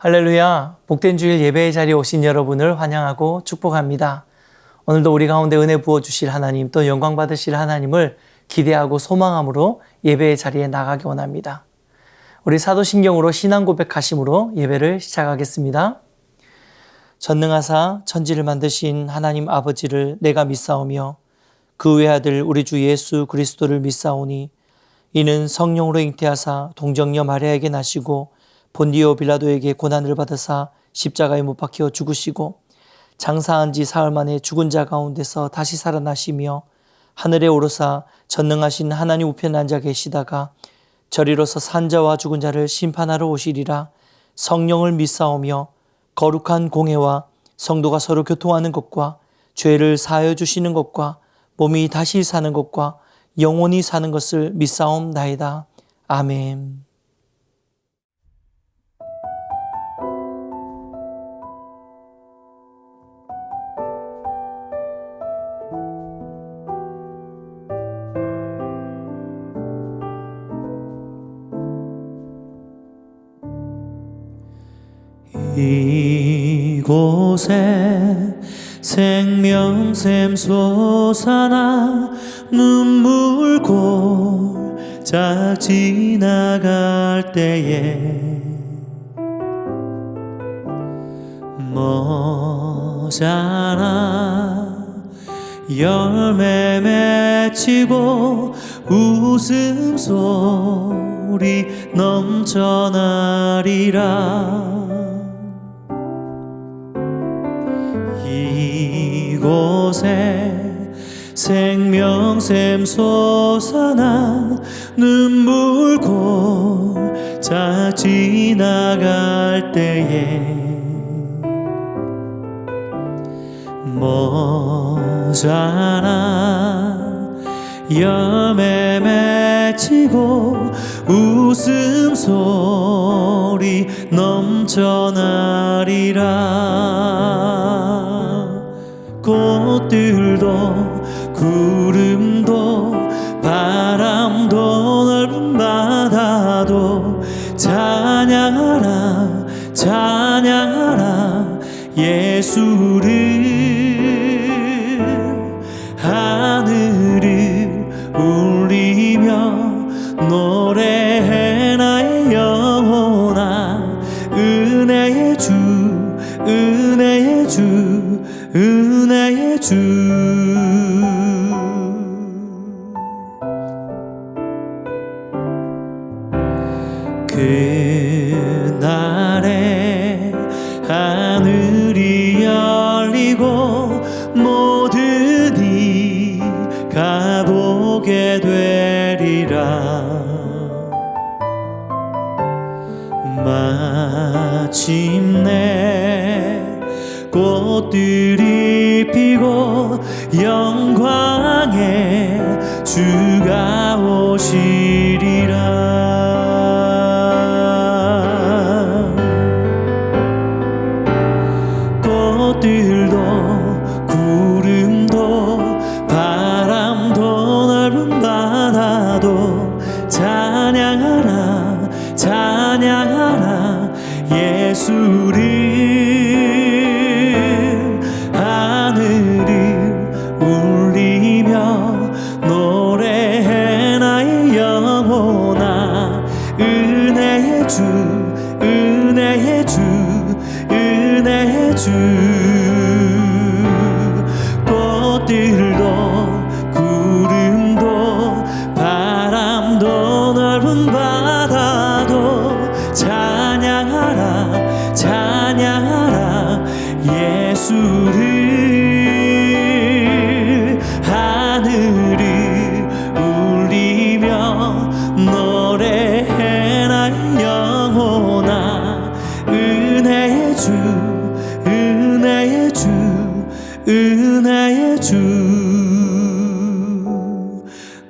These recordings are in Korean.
할렐루야, 복된 주일 예배의 자리에 오신 여러분을 환영하고 축복합니다. 오늘도 우리 가운데 은혜 부어주실 하나님, 또 영광 받으실 하나님을 기대하고 소망함으로 예배의 자리에 나가기 원합니다. 우리 사도신경으로 신앙 고백하심으로 예배를 시작하겠습니다. 전능하사 천지를 만드신 하나님 아버지를 내가 믿사오며 그 외아들 우리 주 예수 그리스도를 믿사오니 이는 성령으로 잉태하사 동정녀 마리아에게 나시고 본디오 빌라도에게 고난을 받으사 십자가에 못 박혀 죽으시고 장사한 지 사흘 만에 죽은 자 가운데서 다시 살아나시며 하늘에 오르사 전능하신 하나님 우편에 앉아 계시다가 저리로서 산 자와 죽은 자를 심판하러 오시리라. 성령을 믿사오며 거룩한 공회와 성도가 서로 교통하는 것과 죄를 사하여 주시는 것과 몸이 다시 사는 것과 영원히 사는 것을 믿사옵나이다. 아멘. 이곳에 생명샘 솟아나 눈물골짝 지나갈 때에 모자라 열매 맺히고 웃음소리 넘쳐나리라. 이곳에 생명샘 솟아나 눈물골짝 지나갈 때에 모자라 열매 맺히고 웃음소리 넘쳐나리라. 꽃들도 구름도 바람도 넓은 바다도 찬양하라 찬양하라 예수를. 하늘을 울리며 노래해 나의 영혼아. 은혜의 주 은혜의 주 은혜의 주. 그날에 하늘이 열리고 모든 이가 보게 되리라. 마침내 꽃들이 피고 영광의 주가 오시리라. 꽃들도 구름도 바람도 넓은 바다도 찬양하라 찬양하라 예수를. 하늘을 울리며 노래해 나의 영혼아. 은혜의 주 은혜의 주 은혜의 주. 꽃들도 구름도 바람도 넓은 바다도 찬양하라 찬양하라 예수를. 하늘을 울리며 노래해 나의 영혼아. 은혜의 주 은혜의 주 은혜의 주.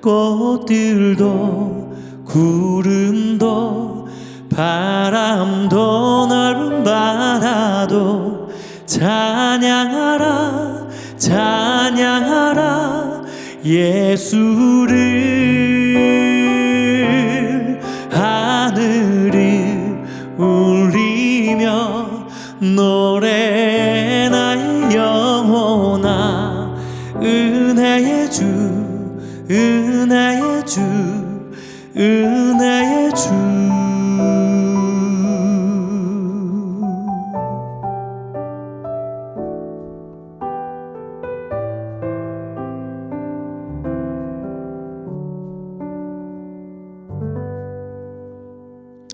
꽃들도 구름도 바람도 넓은 바다도 찬양하라 찬양하라 예수를. 하늘을 울리며 노래해 나의 영혼아 은혜의 주 은혜의 주 은혜의 주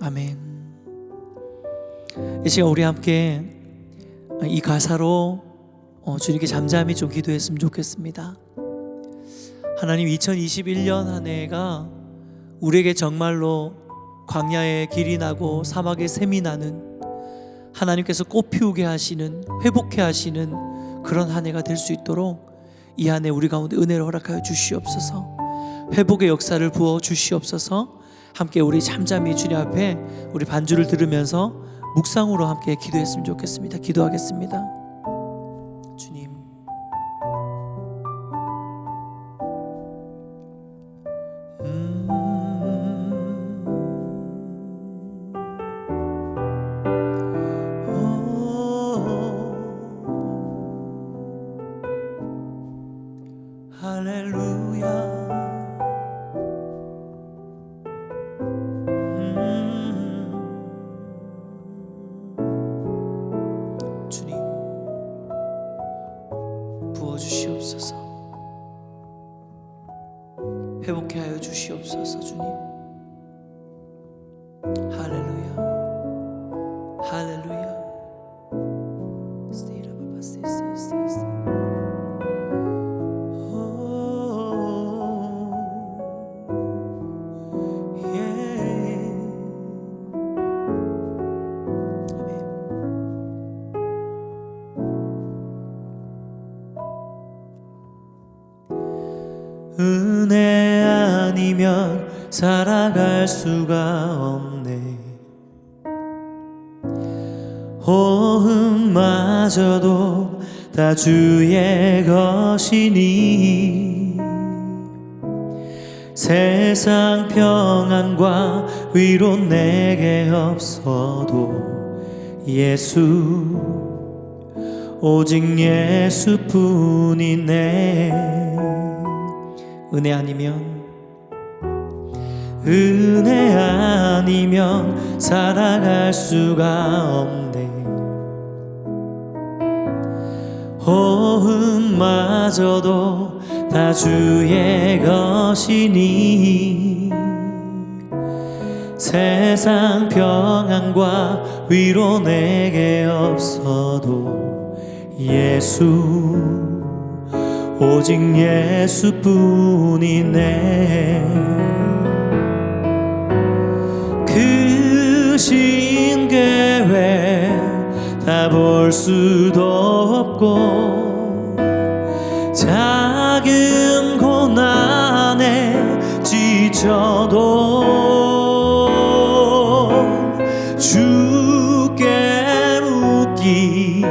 아멘. 이 시간 우리 함께 이 가사로 주님께 잠잠히 좀 기도했으면 좋겠습니다. 하나님, 2021년 한 해가 우리에게 정말로 광야에 길이 나고 사막에 샘이 나는, 하나님께서 꽃 피우게 하시는, 회복해 하시는 그런 한 해가 될 수 있도록 이 한 해 우리 가운데 은혜를 허락하여 주시옵소서. 회복의 역사를 부어 주시옵소서. 함께 우리 잠잠히 주님 앞에 우리 반주를 들으면서 묵상으로 함께 기도했으면 좋겠습니다. 기도하겠습니다. 주님, 할렐루야 주님 부어주시옵소서. 회복해 하여 주시옵소서. 주님, 할렐루야 할렐루야. 은혜 아니면 살아갈 수가 없네. 호흡마저도 다 주의 것이니 세상 평안과 위로 내게 없어도 예수, 오직 예수뿐이네. 은혜 아니면 살아갈 수가 없네. 호흡마저도 다 주의 것이니 세상 평안과 위로 내게 없어도 예수, 오직 예수뿐이네. 크신 계획 다 볼 수도 없고 작은 고난에 지쳐도 주께 묶인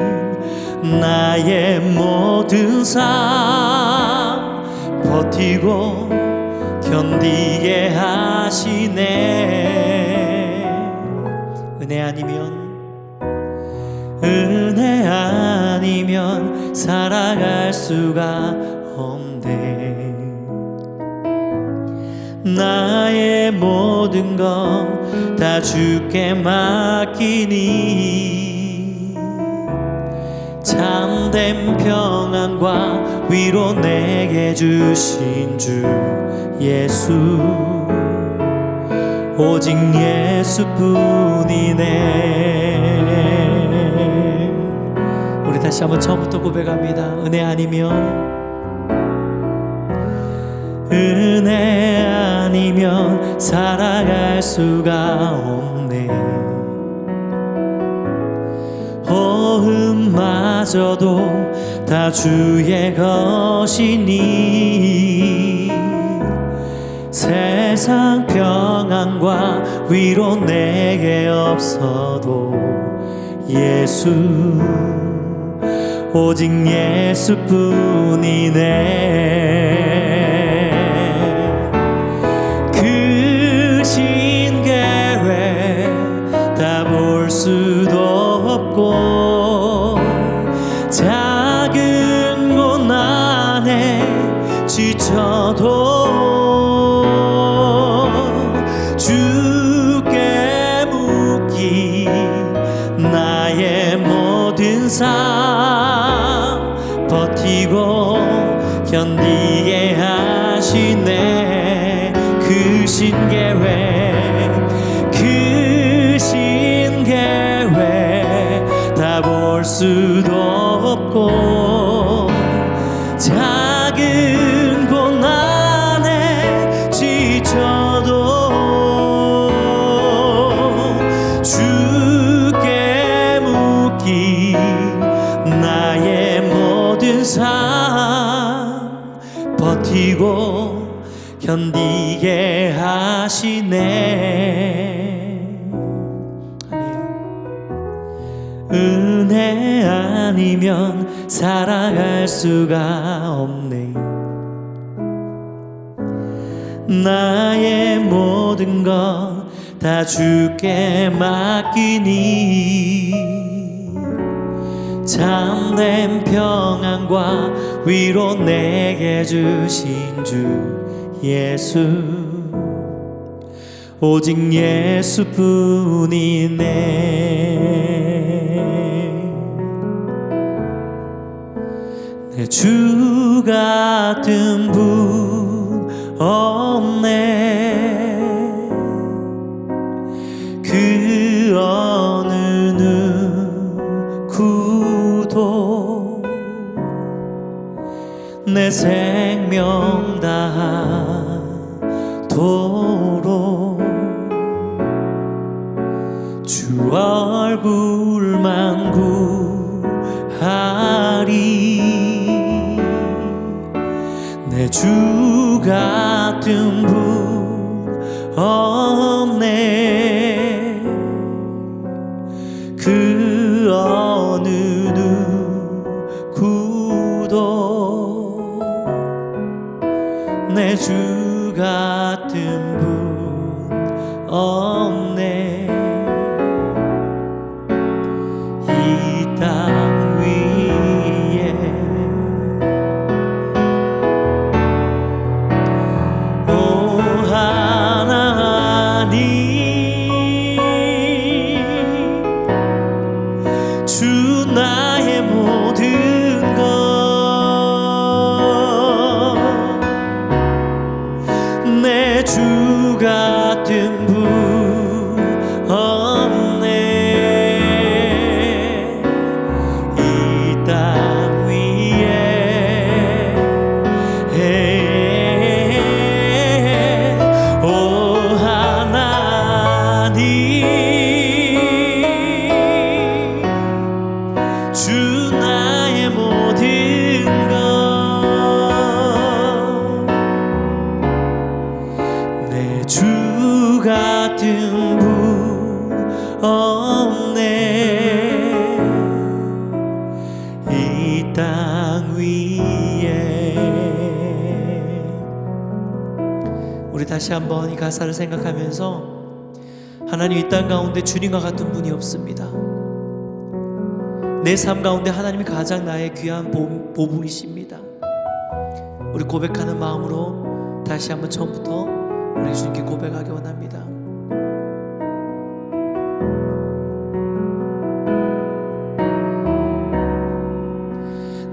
나의 모든 삶 버티고 견디게 하시네. 은혜 아니면 살아갈 수가 없네. 나의 모든 것 다 주께 맡기니 참된 평안과 위로 내게 주신 주 예수, 오직 예수뿐이네. 우리 다시 한번 처음부터 고백합니다. 은혜 아니면 살아갈 수가 없네. 호흡마저도 다 주의 것이니 세상 평안과 위로 내게 없어도 예수, 오직 예수뿐이네. 크신 계획 다 볼 수도 없고 작은 고난에 지쳐도 주께 묻기 나의 모든 삶 버티고 견디게 하시네. 그 신계획 다 볼 수도 없고 작은 고난에 지쳐도 주께 묻기 나의 모든 삶 버티고 견디게 하시네. 은혜 아니면 살아갈 수가 없네. 나의 모든 것 다 주께 맡기니 참된 평안과 위로 내게 주신 주 예수 오직 예수뿐이네. 내 주 같은 분 없네. 그 어느 누구도 내 생명 다하도록 주 얼굴만 구하리. 내 주 같은 분 없네. 그 어느 누구도 내 주 같은 분 없네. 이 땅 위에 오 하나님 주 나의 모든 것 내 주 같은 분 없네. 이 땅 위에 오 하나님 주 나의 모든 것 내 주 같은 분 없네. 이 땅 위에. 우리 다시 한번 이 가사를 생각하면서 하나님 이 땅 가운데 주님과 같은 분이 없습니다. 내 삶 가운데 하나님이 가장 나의 귀한 보물이십니다. 우리 고백하는 마음으로 다시 한번 처음부터 우리 주님께 고백하기 원합니다.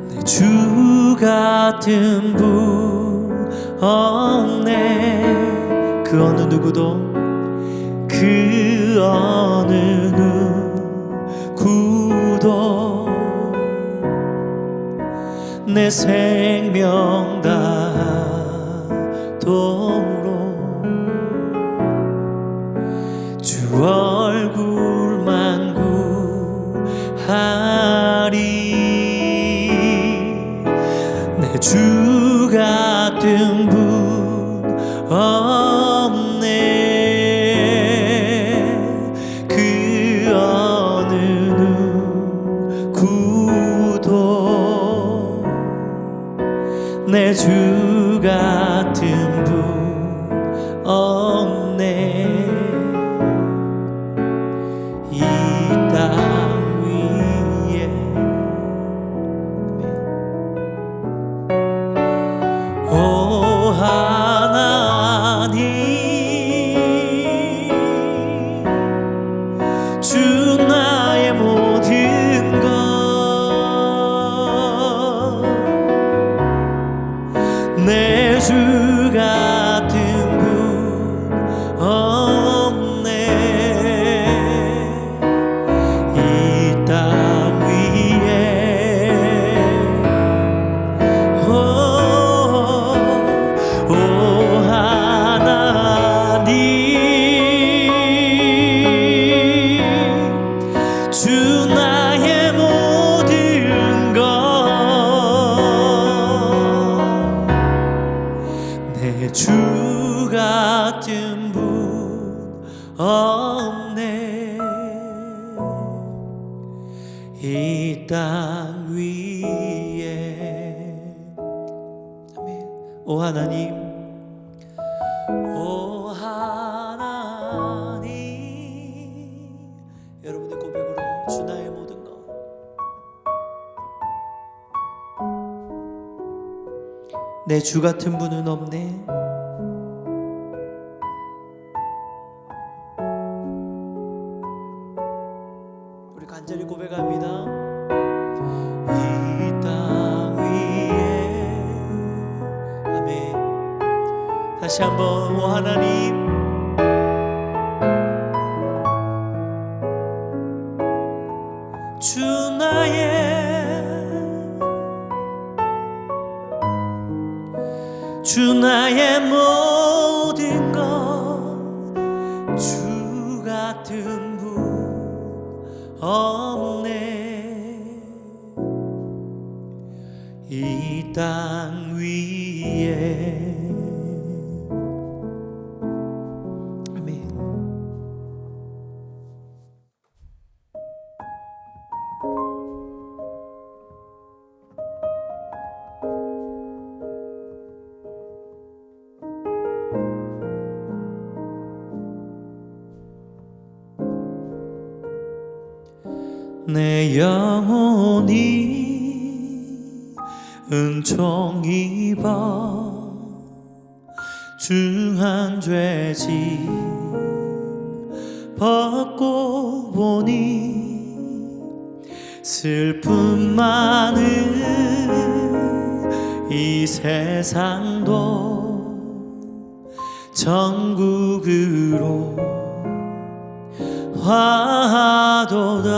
내 주 같은 분 없네. 그 어느 누구도 그 어느 누구도 내 생명 다하도록 주 얼굴만 구하리. 내 주 같은 분 없네. 그 어느 누구도 내 주 같은 분 없네. 이 땅 위에 나의 모든 것 내 주 같은 분 없네 이 땅 위에. 아멘. 오 하나님, 오 하나님, 여러분의 고백으로 주 나의 모든 것. 내 주 같은 분은 없네. 우리 간절히 고백합니다. 이 땅 위에. 아멘. 다시 한번 오 하나님, 주 나의 모든 것 주 같은 분 없네 이 땅 위에. 아멘. 내 영혼이 은총 입어 중한 죄짐 벗고 보니 슬픔 많은 이 세상도 천국으로 화도다.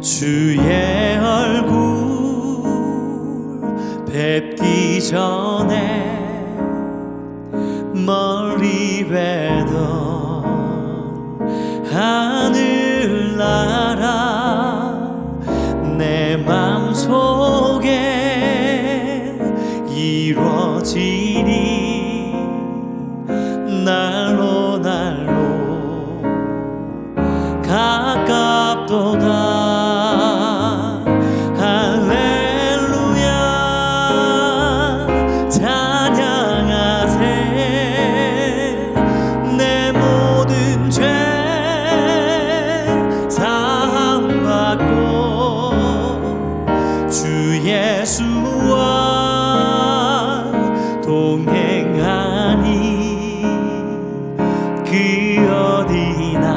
주의 얼굴 뵙기 전에 멀리 뵈던 하늘나라 내 맘속에 이루어지리 날로 가깝도다. 할렐루야 찬양하세. 내 모든 죄 사함받고 주 예수와 동행하니 그 어디나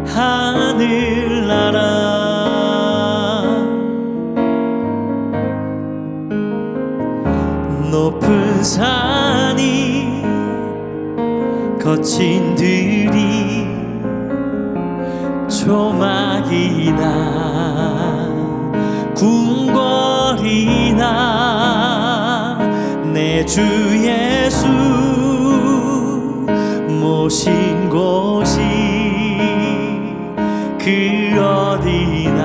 하늘나라. 높은 산이 거친 들이 조막이나 궁궐이나 내 주 예수 모신 곳이 그 어디나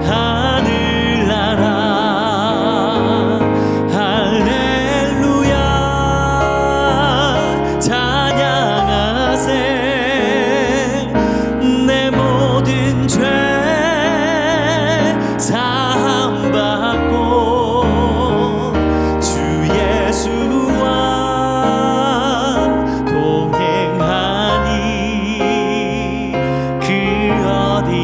하늘나라. 할렐루야 찬양하세. 내 모든 죄 사함받고 주 예수와 동행하니 그 어디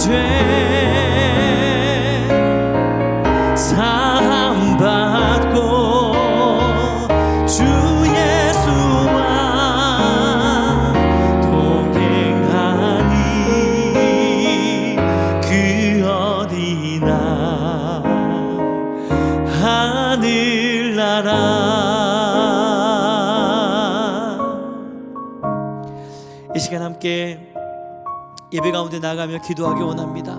죄 사함받고 주 예수와 동행하니 그 어디나 하늘나라. 이 시간 함께 예배 가운데 나가며 기도하기 원합니다.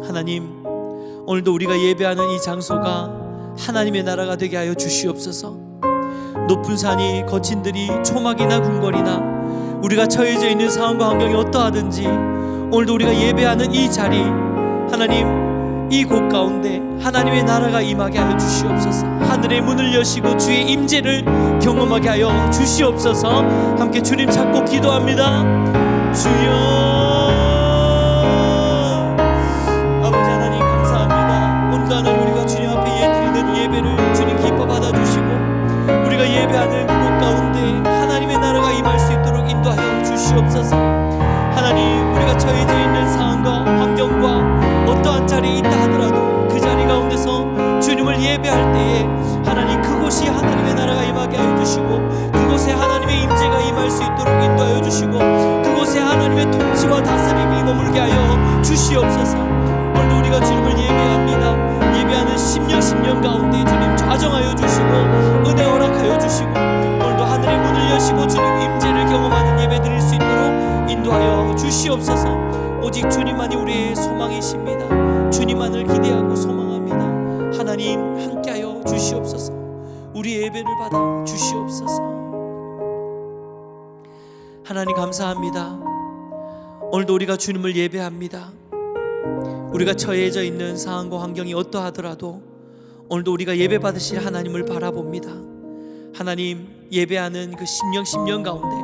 하나님, 오늘도 우리가 예배하는 이 장소가 하나님의 나라가 되게 하여 주시옵소서. 높은 산이 거친 들이 초막이나 궁궐이나 우리가 처해져 있는 상황과 환경이 어떠하든지 오늘도 우리가 예배하는 이 자리, 하나님 이 곳 가운데 하나님의 나라가 임하게 하여 주시옵소서. 하늘의 문을 여시고 주의 임재를 경험하게 하여 주시옵소서. 함께 주님 찾고 기도합니다. 주여, 아버지 하나님 감사합니다. 오늘도 하나님 우리가 주님 앞에 드리는 예배를 주님 기뻐 받아주시고 우리가 예배하는 그곳 가운데 하나님의 나라가 임할 수 있도록 인도하여 주시옵소서. 하나님, 우리가 처해져 있는 상황과 환경과 어떠한 자리에 있다 하더라도 그 자리 가운데서 주님을 예배할 때에 하나님 그곳이 하나님의 나라가 임하게 하여 주시고 그곳에 하나님의 임재가 임할 수 있도록 인도하여 주시고 그곳에 하나님의 통치와 다스림이 머물게 하여 주시옵소서. 오늘도 우리가 주님을 예배합니다. 예배하는 10년 가운데 주님 좌정하여 주시고 은혜 허락하여 주시고 오늘도 하늘의 문을 여시고 주님 임재를 경험하는 예배 드릴 수 있도록 인도하여 주시옵소서. 오직 주님만이 우리의 소망이십니다. 주님만을 기대하고 소망합니다. 하나님 함께하여 주시옵소서. 우리의 예배를 받아 주시옵소서. 하나님 감사합니다. 오늘도 우리가 주님을 예배합니다. 우리가 처해져 있는 상황과 환경이 어떠하더라도 오늘도 우리가 예배 받으실 하나님을 바라봅니다. 하나님, 예배하는 그 10년 가운데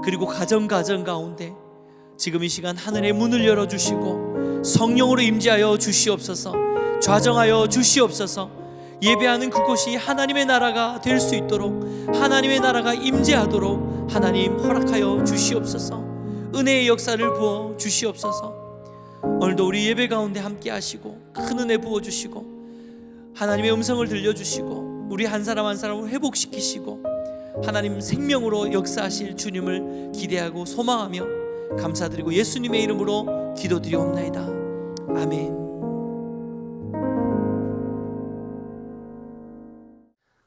그리고 가정 가운데 지금 이 시간 하늘의 문을 열어주시고 성령으로 임재하여 주시옵소서. 좌정하여 주시옵소서. 예배하는 그곳이 하나님의 나라가 될 수 있도록 하나님의 나라가 임재하도록 하나님 허락하여 주시옵소서. 은혜의 역사를 부어 주시옵소서. 오늘도 우리 예배 가운데 함께 하시고 큰 은혜 부어주시고 하나님의 음성을 들려주시고 우리 한 사람 한 사람을 회복시키시고 하나님 생명으로 역사하실 주님을 기대하고 소망하며 감사드리고 예수님의 이름으로 기도드리옵나이다. 아멘.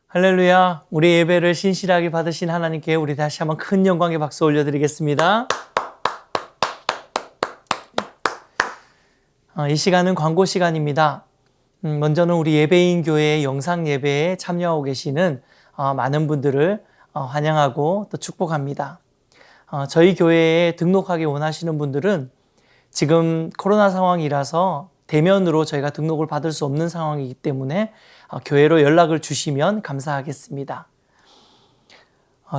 할렐루야. 우리 예배를 신실하게 받으신 하나님께 우리 다시 한번 큰 영광의 박수 올려드리겠습니다. 이 시간은 광고 시간입니다. 먼저는 우리 예배인 교회의 영상 예배에 참여하고 계시는 많은 분들을 환영하고 또 축복합니다. 저희 교회에 등록하기 원하시는 분들은 지금 코로나 상황이라서 대면으로 저희가 등록을 받을 수 없는 상황이기 때문에 교회로 연락을 주시면 감사하겠습니다.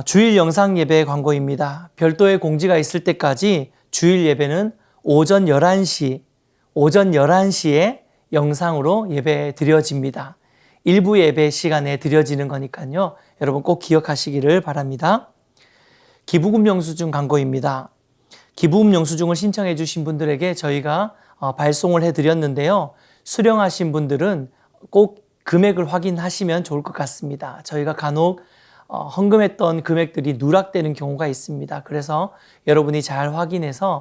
주일 영상 예배 광고입니다. 별도의 공지가 있을 때까지 주일 예배는 오전 11시에 영상으로 예배 드려집니다. 일부 예배 시간에 드려지는 거니까요. 여러분 꼭 기억하시기를 바랍니다. 기부금 영수증 광고입니다. 기부금 영수증을 신청해 주신 분들에게 저희가 발송을 해드렸는데요. 수령하신 분들은 꼭 금액을 확인하시면 좋을 것 같습니다. 저희가 간혹 헌금했던 금액들이 누락되는 경우가 있습니다. 그래서 여러분이 잘 확인해서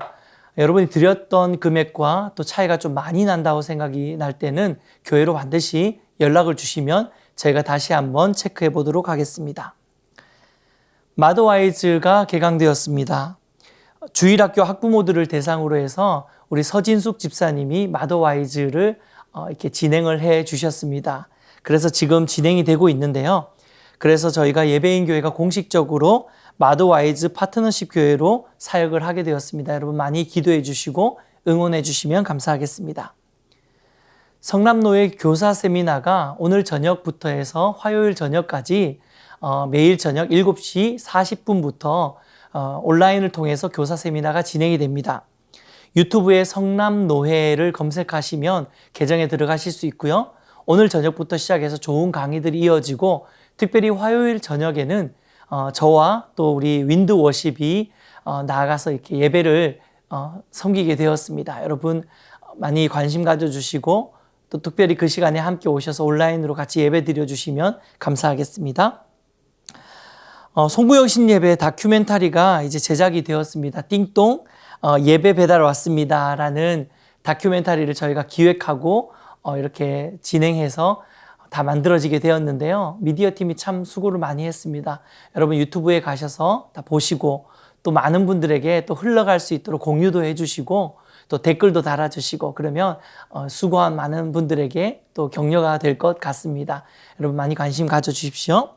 여러분이 드렸던 금액과 또 차이가 좀 많이 난다고 생각이 날 때는 교회로 반드시 연락을 주시면 저희가 다시 한번 체크해 보도록 하겠습니다. 마더와이즈가 개강되었습니다. 주일학교 학부모들을 대상으로 해서 우리 서진숙 집사님이 마더와이즈를 이렇게 진행을 해 주셨습니다. 그래서 지금 진행이 되고 있는데요. 그래서 저희가 예배인 교회가 공식적으로 마더와이즈 파트너십 교회로 사역을 하게 되었습니다. 여러분 많이 기도해 주시고 응원해 주시면 감사하겠습니다. 성남노예 교사 세미나가 오늘 저녁부터 해서 화요일 저녁까지 매일 저녁 7시 40분부터 온라인을 통해서 교사 세미나가 진행이 됩니다. 유튜브에 성남노회를 검색하시면 계정에 들어가실 수 있고요. 오늘 저녁부터 시작해서 좋은 강의들이 이어지고 특별히 화요일 저녁에는 저와 또 우리 윈드 워십이 나아가서 이렇게 예배를 섬기게 되었습니다. 여러분 많이 관심 가져주시고 또 특별히 그 시간에 함께 오셔서 온라인으로 같이 예배 드려주시면 감사하겠습니다. 송구영신 예배 다큐멘터리가 이제 제작이 되었습니다. 띵동 예배 배달 왔습니다 라는 다큐멘터리를 저희가 기획하고 이렇게 진행해서 다 만들어지게 되었는데요. 미디어 팀이 참 수고를 많이 했습니다. 여러분 유튜브에 가셔서 다 보시고 또 많은 분들에게 또 흘러갈 수 있도록 공유도 해주시고 또 댓글도 달아주시고 그러면 수고한 많은 분들에게 또 격려가 될 것 같습니다. 여러분 많이 관심 가져주십시오.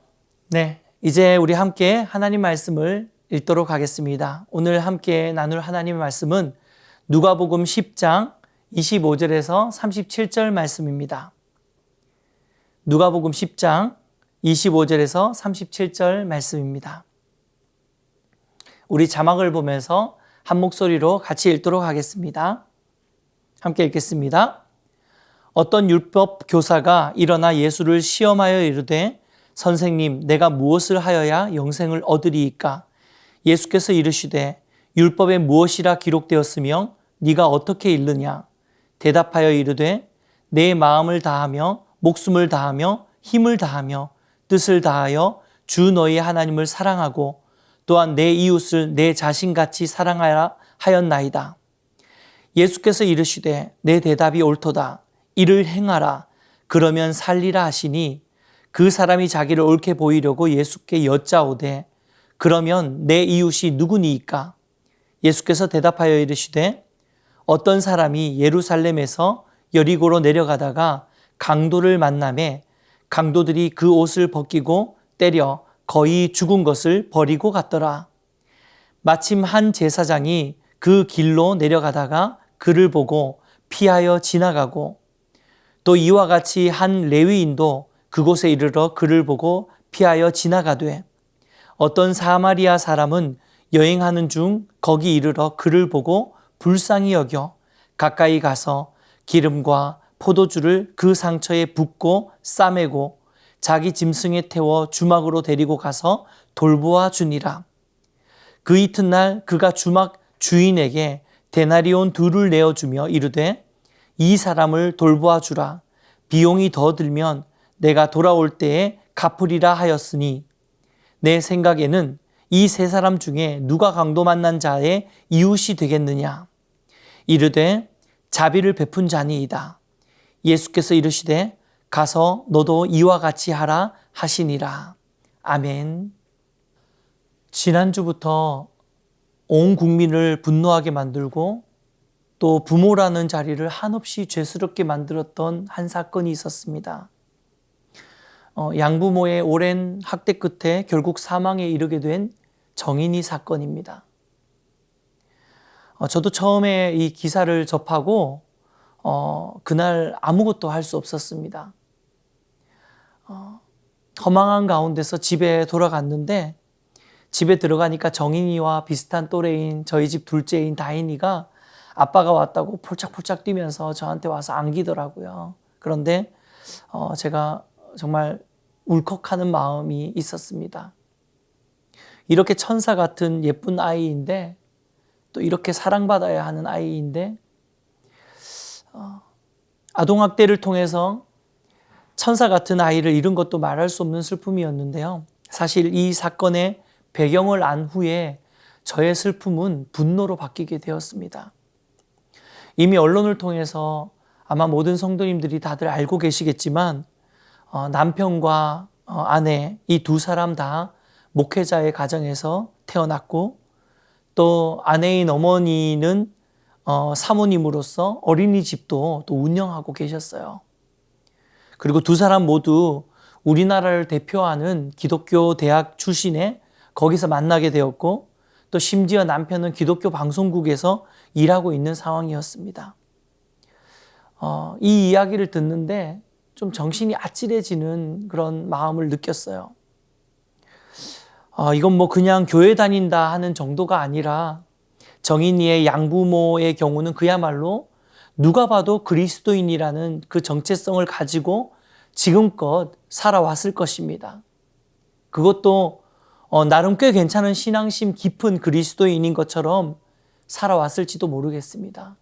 네, 이제 우리 함께 하나님 말씀을 읽도록 하겠습니다. 오늘 함께 나눌 하나님의 말씀은 누가복음 10장 25절에서 37절 말씀입니다. 누가복음 10장 25절에서 37절 말씀입니다. 우리 자막을 보면서 한 목소리로 같이 읽도록 하겠습니다. 함께 읽겠습니다. 어떤 율법 교사가 일어나 예수를 시험하여 이르되 선생님 내가 무엇을 하여야 영생을 얻으리이까? 예수께서 이르시되 율법에 무엇이라 기록되었으며 네가 어떻게 읽느냐? 대답하여 이르되 내 마음을 다하며 목숨을 다하며 힘을 다하며 뜻을 다하여 주 너희 하나님을 사랑하고 또한 내 이웃을 내 자신같이 사랑하라 하였나이다. 예수께서 이르시되 내 대답이 옳도다. 이를 행하라. 그러면 살리라 하시니 그 사람이 자기를 옳게 보이려고 예수께 여짜오되 그러면 내 이웃이 누구니이까? 예수께서 대답하여 이르시되 어떤 사람이 예루살렘에서 여리고로 내려가다가 강도를 만나매 강도들이 그 옷을 벗기고 때려 거의 죽은 것을 버리고 갔더라. 마침 한 제사장이 그 길로 내려가다가 그를 보고 피하여 지나가고 또 이와 같이 한 레위인도 그곳에 이르러 그를 보고 피하여 지나가되 어떤 사마리아 사람은 여행하는 중 거기 이르러 그를 보고 불쌍히 여겨 가까이 가서 기름과 포도주를 그 상처에 붓고 싸매고 자기 짐승에 태워 주막으로 데리고 가서 돌보아 주니라. 그 이튿날 그가 주막 주인에게 데나리온 2를 내어주며 이르되 이 사람을 돌보아 주라. 비용이 더 들면 내가 돌아올 때에 갚으리라 하였으니 내 생각에는 이 세 사람 중에 누가 강도 만난 자의 이웃이 되겠느냐? 이르되 자비를 베푼 자니이다. 예수께서 이르시되 가서 너도 이와 같이 하라 하시니라. 아멘. 지난주부터 온 국민을 분노하게 만들고 또 부모라는 자리를 한없이 죄스럽게 만들었던 한 사건이 있었습니다. 양부모의 오랜 학대 끝에 결국 사망에 이르게 된 정인이 사건입니다. 저도 처음에 이 기사를 접하고 그날 아무것도 할 수 없었습니다. 허망한 가운데서 집에 돌아갔는데 집에 들어가니까 정인이와 비슷한 또래인 저희 집 둘째인 다인이가 아빠가 왔다고 폴짝폴짝 뛰면서 저한테 와서 안기더라고요. 그런데 제가 정말 울컥하는 마음이 있었습니다. 이렇게 천사 같은 예쁜 아이인데 또 이렇게 사랑받아야 하는 아이인데 아동학대를 통해서 천사 같은 아이를 잃은 것도 말할 수 없는 슬픔이었는데요. 사실 이 사건의 배경을 안 후에 저의 슬픔은 분노로 바뀌게 되었습니다. 이미 언론을 통해서 아마 모든 성도님들이 다들 알고 계시겠지만 남편과 아내 이 두 사람 다 목회자의 가정에서 태어났고 또 아내인 어머니는 사모님으로서 어린이집도 또 운영하고 계셨어요. 그리고 두 사람 모두 우리나라를 대표하는 기독교 대학 출신에 거기서 만나게 되었고 또 심지어 남편은 기독교 방송국에서 일하고 있는 상황이었습니다. 이 이야기를 듣는데 좀 정신이 아찔해지는 그런 마음을 느꼈어요. 이건 뭐 그냥 교회 다닌다 하는 정도가 아니라 정인이의 양부모의 경우는 그야말로 누가 봐도 그리스도인이라는 그 정체성을 가지고 지금껏 살아왔을 것입니다. 그것도 나름 꽤 괜찮은 신앙심 깊은 그리스도인인 것처럼 살아왔을지도 모르겠습니다.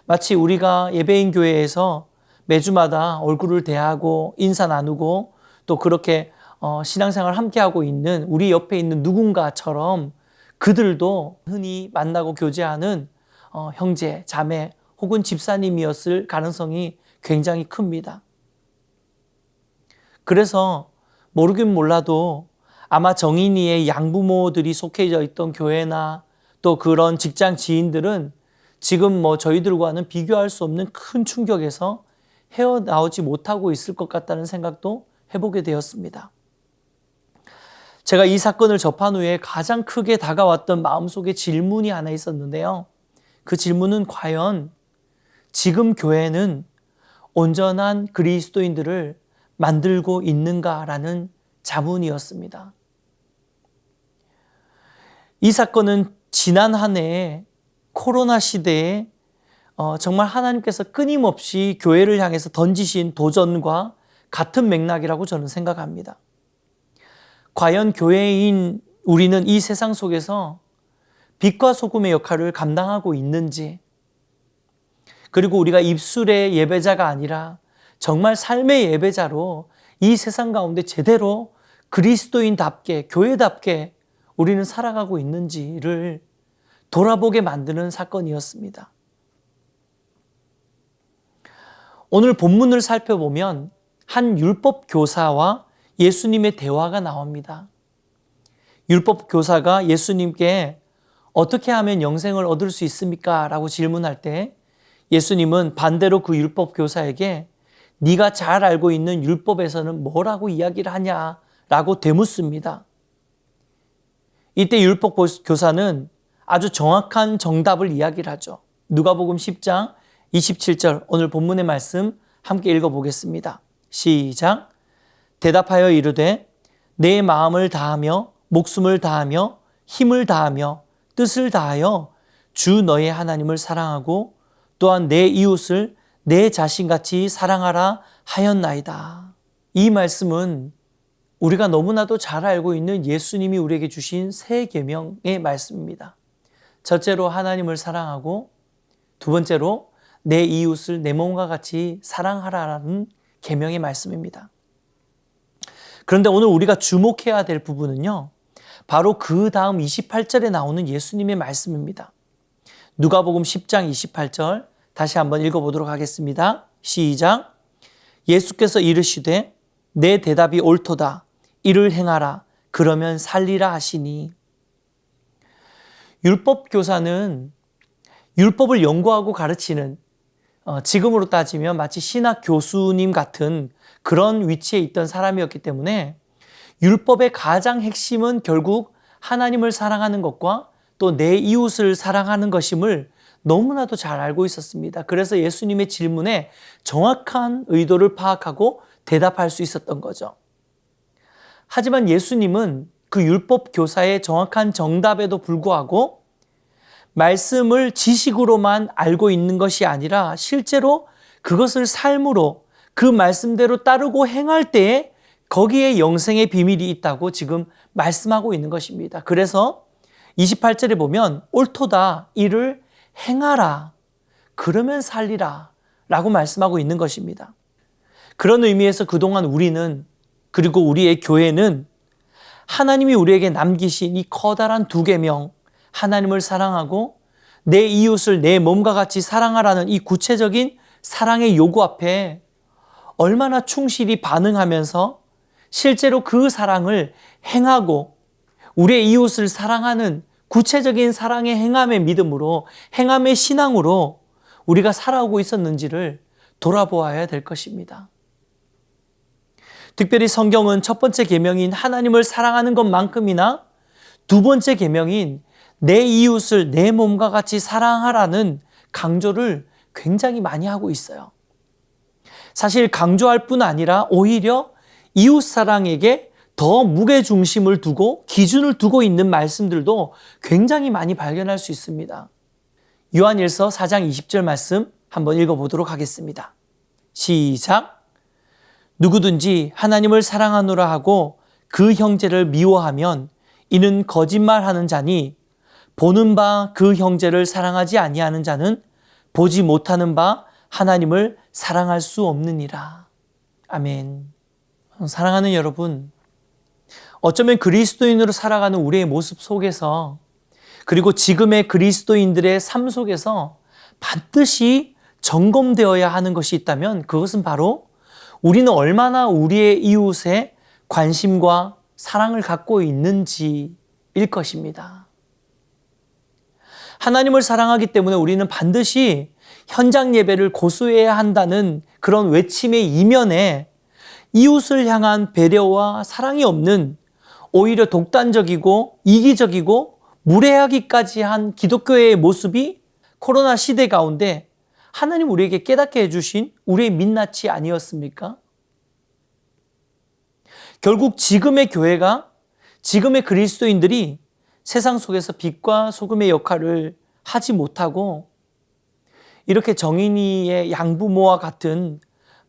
마치 우리가 예배인 교회에서 매주마다 얼굴을 대하고 인사 나누고 또 그렇게 신앙생활 함께하고 있는 우리 옆에 있는 누군가처럼 그들도 흔히 만나고 교제하는 형제, 자매 혹은 집사님이었을 가능성이 굉장히 큽니다. 그래서 모르긴 몰라도 아마 정인이의 양부모들이 속해져 있던 교회나 또 그런 직장 지인들은 지금 저희들과는 비교할 수 없는 큰 충격에서 헤어나오지 못하고 있을 것 같다는 생각도 해보게 되었습니다. 제가 이 사건을 접한 후에 가장 크게 다가왔던 마음속에 질문이 하나 있었는데요. 그 질문은 과연 지금 교회는 온전한 그리스도인들을 만들고 있는가라는 자문이었습니다. 이 사건은 지난 한 해 코로나 시대에 정말 하나님께서 끊임없이 교회를 향해서 던지신 도전과 같은 맥락이라고 저는 생각합니다. 과연 교회인 우리는 이 세상 속에서 빛과 소금의 역할을 감당하고 있는지, 그리고 우리가 입술의 예배자가 아니라 정말 삶의 예배자로 이 세상 가운데 제대로 그리스도인답게, 교회답게 우리는 살아가고 있는지를 돌아보게 만드는 사건이었습니다. 오늘 본문을 살펴보면 한 율법 교사와 예수님의 대화가 나옵니다. 율법 교사가 예수님께 어떻게 하면 영생을 얻을 수 있습니까? 라고 질문할 때 예수님은 반대로 그 율법 교사에게 네가 잘 알고 있는 율법에서는 뭐라고 이야기를 하냐? 라고 되묻습니다. 이때 율법 교사는 아주 정확한 정답을 이야기를 하죠. 누가복음 10장 27절 오늘 본문의 말씀 함께 읽어보겠습니다. 시작. 대답하여 이르되 내 마음을 다하며 목숨을 다하며 힘을 다하며 뜻을 다하여 주 너의 하나님을 사랑하고 또한 내 이웃을 내 자신같이 사랑하라 하였나이다. 이 말씀은 우리가 너무나도 잘 알고 있는 예수님이 우리에게 주신 새 계명의 말씀입니다. 첫째로 하나님을 사랑하고 두 번째로 내 이웃을 내 몸과 같이 사랑하라라는 계명의 말씀입니다. 그런데 오늘 우리가 주목해야 될 부분은요, 바로 그 다음 28절에 나오는 예수님의 말씀입니다. 누가복음 10장 28절 다시 한번 읽어보도록 하겠습니다. 시작. 예수께서 이르시되 내 대답이 옳도다. 이를 행하라. 그러면 살리라 하시니. 율법 교사는 율법을 연구하고 가르치는 지금으로 따지면 마치 신학 교수님 같은 그런 위치에 있던 사람이었기 때문에 율법의 가장 핵심은 결국 하나님을 사랑하는 것과 또 내 이웃을 사랑하는 것임을 너무나도 잘 알고 있었습니다. 그래서 예수님의 질문에 정확한 의도를 파악하고 대답할 수 있었던 거죠. 하지만 예수님은 그 율법 교사의 정확한 정답에도 불구하고 말씀을 지식으로만 알고 있는 것이 아니라 실제로 그것을 삶으로 그 말씀대로 따르고 행할 때에 거기에 영생의 비밀이 있다고 지금 말씀하고 있는 것입니다. 그래서 28절에 보면 옳도다. 이를 행하라. 그러면 살리라. 라고 말씀하고 있는 것입니다. 그런 의미에서 그동안 우리는 그리고 우리의 교회는 하나님이 우리에게 남기신 이 커다란 두 계명, 하나님을 사랑하고 내 이웃을 내 몸과 같이 사랑하라는 이 구체적인 사랑의 요구 앞에 얼마나 충실히 반응하면서 실제로 그 사랑을 행하고 우리의 이웃을 사랑하는 구체적인 사랑의 행함의 믿음으로, 행함의 신앙으로 우리가 살아오고 있었는지를 돌아보아야 될 것입니다. 특별히 성경은 첫 번째 계명인 하나님을 사랑하는 것만큼이나 두 번째 계명인 내 이웃을 내 몸과 같이 사랑하라는 강조를 굉장히 많이 하고 있어요. 사실 강조할 뿐 아니라 오히려 이웃 사랑에게 더 무게중심을 두고 기준을 두고 있는 말씀들도 굉장히 많이 발견할 수 있습니다. 요한일서 4장 20절 말씀 한번 읽어보도록 하겠습니다. 시작. 누구든지 하나님을 사랑하노라 하고 그 형제를 미워하면 이는 거짓말하는 자니 보는 바 그 형제를 사랑하지 아니하는 자는 보지 못하는 바 하나님을 사랑할 수 없느니라. 아멘. 사랑하는 여러분, 어쩌면 그리스도인으로 살아가는 우리의 모습 속에서, 그리고 지금의 그리스도인들의 삶 속에서 반드시 점검되어야 하는 것이 있다면 그것은 바로 우리는 얼마나 우리의 이웃에 관심과 사랑을 갖고 있는지일 것입니다. 하나님을 사랑하기 때문에 우리는 반드시 현장 예배를 고수해야 한다는 그런 외침의 이면에 이웃을 향한 배려와 사랑이 없는, 오히려 독단적이고 이기적이고 무례하기까지 한 기독교의 모습이 코로나 시대 가운데 하나님 우리에게 깨닫게 해주신 우리의 민낯이 아니었습니까? 결국 지금의 교회가, 지금의 그리스도인들이 세상 속에서 빛과 소금의 역할을 하지 못하고 이렇게 정인이의 양부모와 같은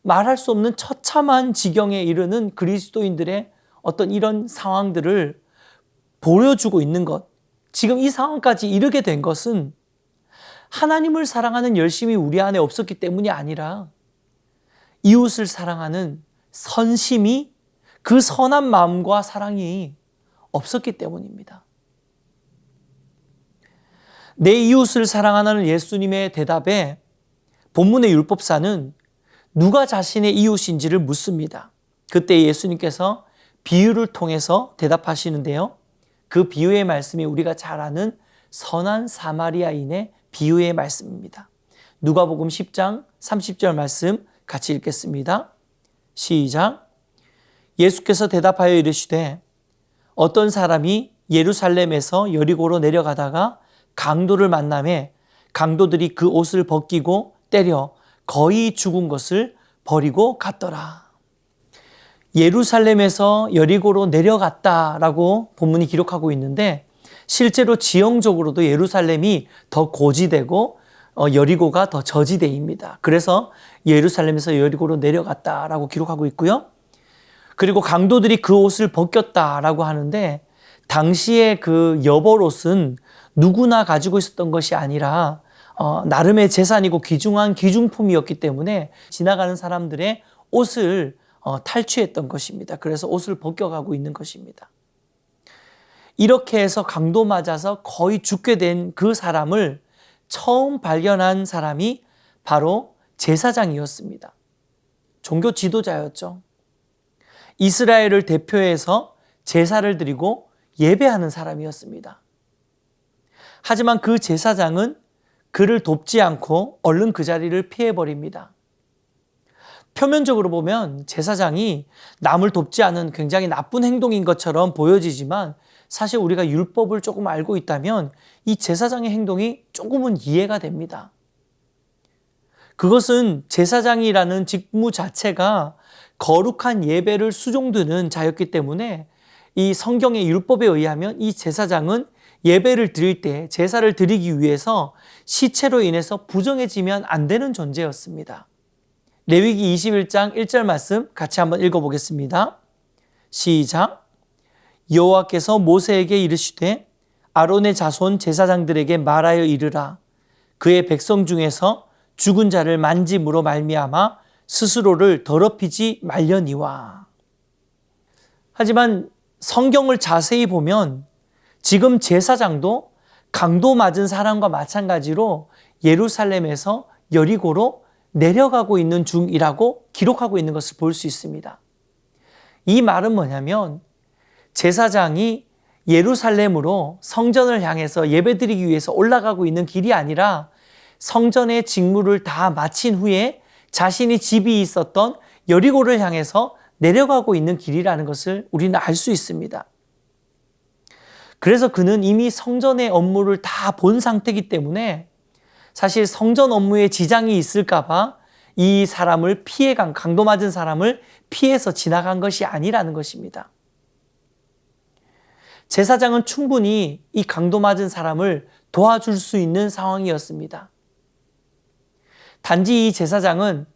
말할 수 없는 처참한 지경에 이르는 그리스도인들의 어떤 이런 상황들을 보여주고 있는 것, 지금 이 상황까지 이르게 된 것은 하나님을 사랑하는 열심이 우리 안에 없었기 때문이 아니라 이웃을 사랑하는 선심이, 그 선한 마음과 사랑이 없었기 때문입니다. 내 이웃을 사랑하는 예수님의 대답에 본문의 율법사는 누가 자신의 이웃인지를 묻습니다. 그때 예수님께서 비유를 통해서 대답하시는데요. 그 비유의 말씀이 우리가 잘 아는 선한 사마리아인의 비유의 말씀입니다. 누가복음 10장 30절 말씀 같이 읽겠습니다. 시작. 예수께서 대답하여 이르시되 어떤 사람이 예루살렘에서 여리고로 내려가다가 강도를 만나매 강도들이 그 옷을 벗기고 때려 거의 죽은 것을 버리고 갔더라. 예루살렘에서 여리고로 내려갔다라고 본문이 기록하고 있는데, 실제로 지형적으로도 예루살렘이 더 고지되고 여리고가 더 저지대입니다. 그래서 예루살렘에서 여리고로 내려갔다라고 기록하고 있고요. 그리고 강도들이 그 옷을 벗겼다라고 하는데, 당시에 그 여벌옷은 누구나 가지고 있었던 것이 아니라 나름의 재산이고 귀중한 귀중품이었기 때문에 지나가는 사람들의 옷을 탈취했던 것입니다. 그래서 옷을 벗겨가고 있는 것입니다. 이렇게 해서 강도 맞아서 거의 죽게 된 그 사람을 처음 발견한 사람이 바로 제사장이었습니다. 종교 지도자였죠. 이스라엘을 대표해서 제사를 드리고 예배하는 사람이었습니다. 하지만 그 제사장은 그를 돕지 않고 얼른 그 자리를 피해버립니다. 표면적으로 보면 제사장이 남을 돕지 않은 굉장히 나쁜 행동인 것처럼 보여지지만, 사실 우리가 율법을 조금 알고 있다면 이 제사장의 행동이 조금은 이해가 됩니다. 그것은 제사장이라는 직무 자체가 거룩한 예배를 수종드는 자였기 때문에 이 성경의 율법에 의하면 이 제사장은 예배를 드릴 때, 제사를 드리기 위해서 시체로 인해서 부정해지면 안 되는 존재였습니다. 레위기 21장 1절 말씀 같이 한번 읽어보겠습니다. 시작. 여호와께서 모세에게 이르시되 아론의 자손 제사장들에게 말하여 이르라. 그의 백성 중에서 죽은 자를 만짐으로 말미암아 스스로를 더럽히지 말려니와. 하지만 성경을 자세히 보면 지금 제사장도 강도 맞은 사람과 마찬가지로 예루살렘에서 여리고로 내려가고 있는 중이라고 기록하고 있는 것을 볼 수 있습니다. 이 말은 뭐냐면, 제사장이 예루살렘으로 성전을 향해서 예배드리기 위해서 올라가고 있는 길이 아니라 성전의 직무를 다 마친 후에 자신이 집이 있었던 여리고를 향해서 내려가고 있는 길이라는 것을 우리는 알 수 있습니다. 그래서 그는 이미 성전의 업무를 다 본 상태이기 때문에 사실 성전 업무에 지장이 있을까 봐 이 사람을 피해간, 강도 맞은 사람을 피해서 지나간 것이 아니라는 것입니다. 제사장은 충분히 이 강도 맞은 사람을 도와줄 수 있는 상황이었습니다. 단지 이 제사장은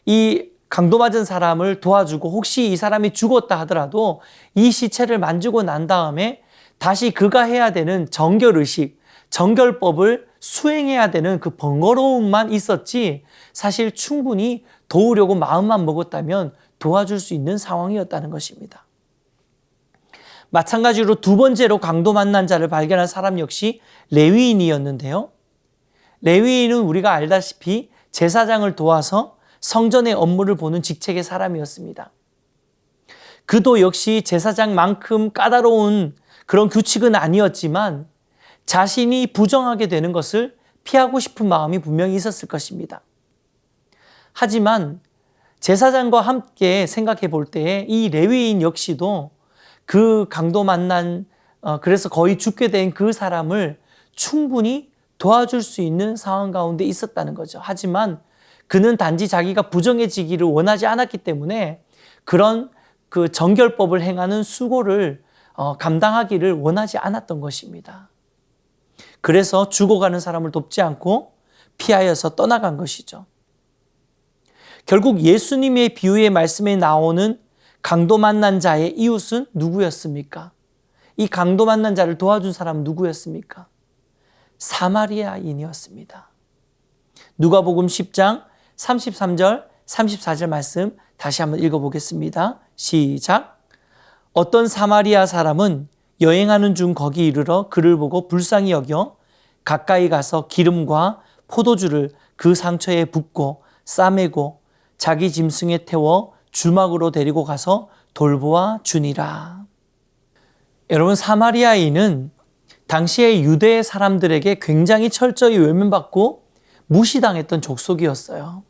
이 강도 맞은 사람을 도와주고 혹시 이 사람이 죽었다 하더라도 이 시체를 만지고 난 다음에 다시 그가 해야 되는 정결의식, 정결법을 수행해야 되는 그 번거로움만 있었지 사실 충분히 도우려고 마음만 먹었다면 도와줄 수 있는 상황이었다는 것입니다. 마찬가지로 두 번째로 강도 만난 자를 발견한 사람 역시 레위인이었는데요. 레위인은 우리가 알다시피 제사장을 도와서 성전의 업무를 보는 직책의 사람이었습니다. 그도 역시 제사장만큼 까다로운 그런 규칙은 아니었지만 자신이 부정하게 되는 것을 피하고 싶은 마음이 분명히 있었을 것입니다. 하지만 제사장과 함께 생각해 볼 때에 이 레위인 역시도 그 강도 만난 그래서 거의 죽게 된 그 사람을 충분히 도와줄 수 있는 상황 가운데 있었다는 거죠. 하지만 그는 단지 자기가 부정해지기를 원하지 않았기 때문에 그런 그 정결법을 행하는 수고를 감당하기를 원하지 않았던 것입니다. 그래서 죽어가는 사람을 돕지 않고 피하여서 떠나간 것이죠. 결국 예수님의 비유의 말씀에 나오는 강도 만난 자의 이웃은 누구였습니까? 이 강도 만난 자를 도와준 사람은 누구였습니까? 사마리아인이었습니다. 누가복음 10장 33절, 34절 말씀 다시 한번 읽어보겠습니다. 시작. 어떤 사마리아 사람은 여행하는 중 거기 이르러 그를 보고 불쌍히 여겨 가까이 가서 기름과 포도주를 그 상처에 붓고 싸매고 자기 짐승에 태워 주막으로 데리고 가서 돌보아 주니라. 여러분, 사마리아인은 당시의 유대 사람들에게 굉장히 철저히 외면받고 무시당했던 족속이었어요.